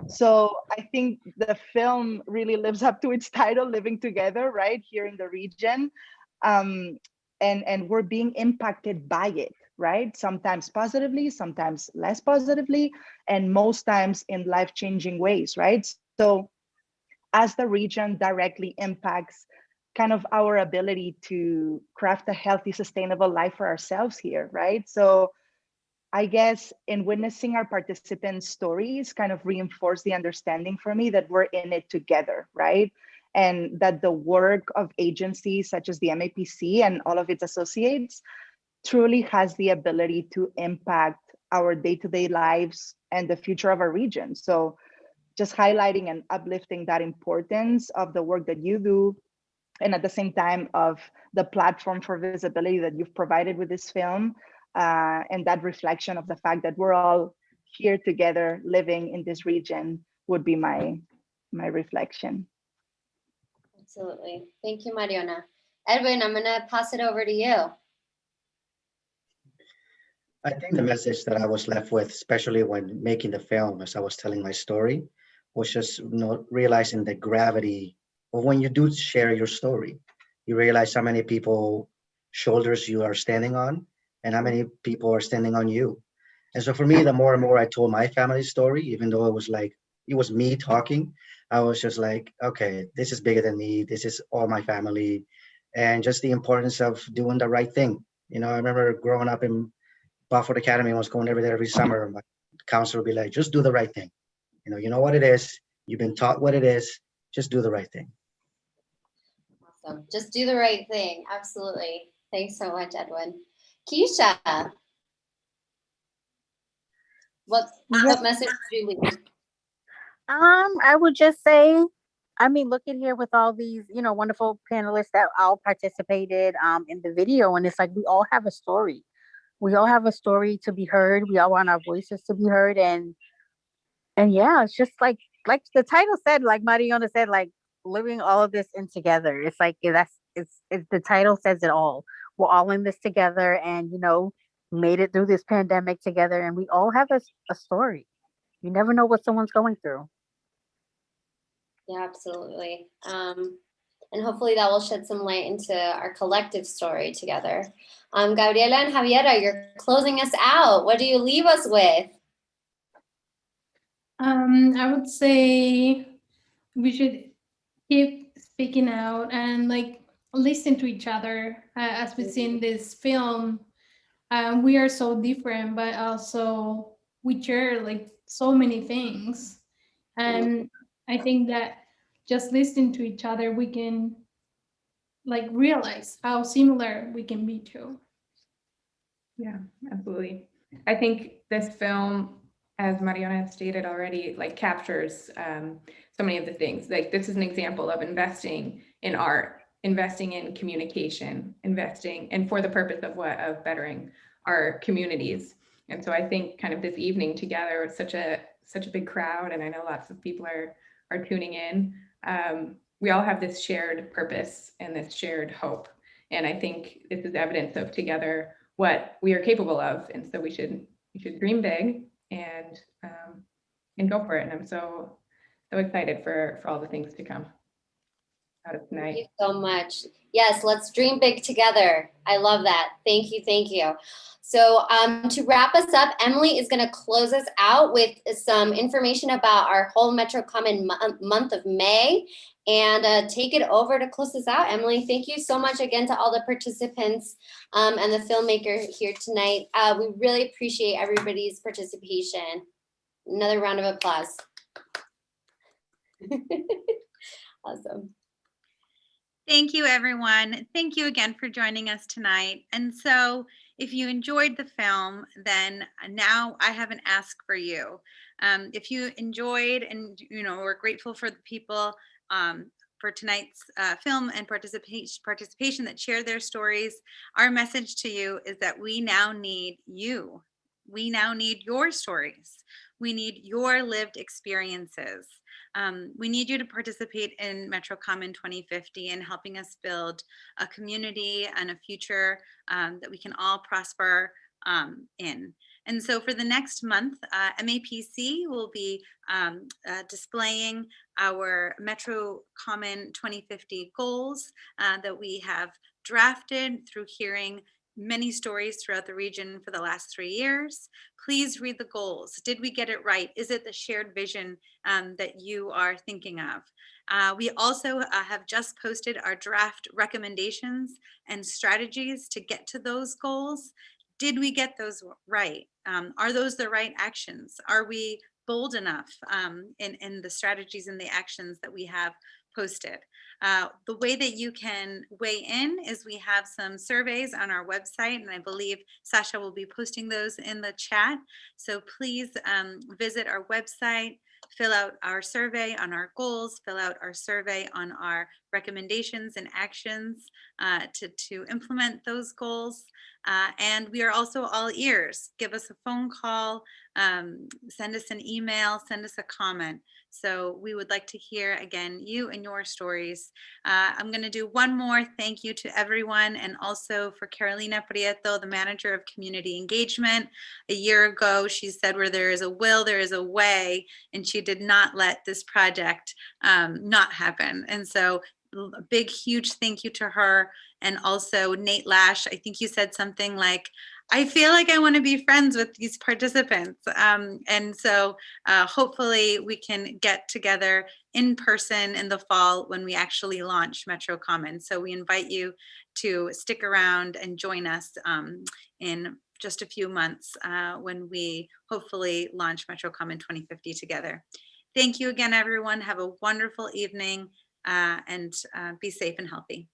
So I think the film really lives up to its title, Living Together, right, here in the region. And we're being impacted by it, right? Sometimes positively, sometimes less positively, and most times in life-changing ways, right? So as the region directly impacts kind of our ability to craft a healthy, sustainable life for ourselves here, right? So I guess in witnessing our participants' stories kind of reinforce the understanding for me that we're in it together, right? And that the work of agencies such as the MAPC and all of its associates truly has the ability to impact our day-to-day lives and the future of our region. So just highlighting and uplifting that importance of the work that you do, and at the same time of the platform for visibility that you've provided with this film, and that reflection of the fact that we're all here together living in this region would be my reflection. Absolutely. Thank you, Mariona. Edwin, I'm gonna pass it over to you. I think the message that I was left with, especially when making the film, as I was telling my story, was just realizing the gravity of when you do share your story. You realize how many people shoulders you are standing on and how many people are standing on you. And so for me, the more and more I told my family's story, even though it was me talking, I was just like, okay, this is bigger than me. This is all my family. And just the importance of doing the right thing. I remember growing up in Buffalo Academy, I was going over there every summer. My counselor would be like, just do the right thing. You know what it is. You've been taught what it is. Just do the right thing. Awesome. Just do the right thing. Absolutely. Thanks so much, Edwin. Keisha, what message do you leave? I would just say, look at here with all these, wonderful panelists that all participated in the video, and it's like we all have a story. We all have a story to be heard. We all want our voices to be heard, and yeah, it's just like the title said, like Mariona said, like living all of this in together. It's like it's the title says it all. We're all in this together, and made it through this pandemic together, and we all have a story. You never know what someone's going through. Yeah, absolutely. And hopefully that will shed some light into our collective story together. Gabriela and Javiera, you're closing us out. What do you leave us with? I would say we should keep speaking out and listen to each other. As we see in this film, we are so different, but also we share so many things. And I think that just listening to each other, we can realize how similar we can be too. Yeah, absolutely. I think this film, as Mariona stated already, captures so many of the things. This is an example of investing in art, investing in communication, investing, and for the purpose of what? Of bettering our communities. And so I think kind of this evening together with such a big crowd, and I know lots of people are tuning in. We all have this shared purpose and this shared hope. And I think this is evidence of together what we are capable of. And so we should dream big and go for it. And I'm so excited for all the things to come out of tonight. Thank you so much. Yes, let's dream big together. I love that. Thank you. Thank you. So to wrap us up, Emily is going to close us out with some information about our whole Metro Common month of May, and take it over to close us out. Emily, thank you so much again to all the participants and the filmmaker here tonight. We really appreciate everybody's participation. Another round of applause. Awesome. Thank you, everyone. Thank you again for joining us tonight. And so if you enjoyed the film, then now I have an ask for you. If you enjoyed and, we're grateful for the people for tonight's film and participation that shared their stories, our message to you is that we now need you. We now need your stories. We need your lived experiences. We need you to participate in MetroCommon 2050 and helping us build a community and a future that we can all prosper in. And so for the next month, MAPC will be displaying our MetroCommon 2050 goals that we have drafted through hearing many stories throughout the region for the last 3 years. Please read the goals. Did we get it right? Is it the shared vision that you are thinking of? We also have just posted our draft recommendations and strategies to get to those goals. Did we get those right? Are those the right actions? Are we bold enough in the strategies and the actions that we have posted? The way that you can weigh in is we have some surveys on our website, and I believe Sasha will be posting those in the chat. So please visit our website, fill out our survey on our goals, fill out our survey on our recommendations and actions to implement those goals. And we are also all ears. Give us a phone call, send us an email, send us a comment. So we would like to hear, again, you and your stories. I'm going to do one more thank you to everyone, and also for Carolina Prieto, the manager of community engagement. A year ago, she said, where there is a will, there is a way, and she did not let this project not happen. And so a big, huge thank you to her. And also Nate Lash, I think you said something like, I feel like I want to be friends with these participants. And so hopefully we can get together in person in the fall when we actually launch MetroCommon. So we invite you to stick around and join us in just a few months when we hopefully launch MetroCommon 2050 together. Thank you again, everyone. Have a wonderful evening and be safe and healthy.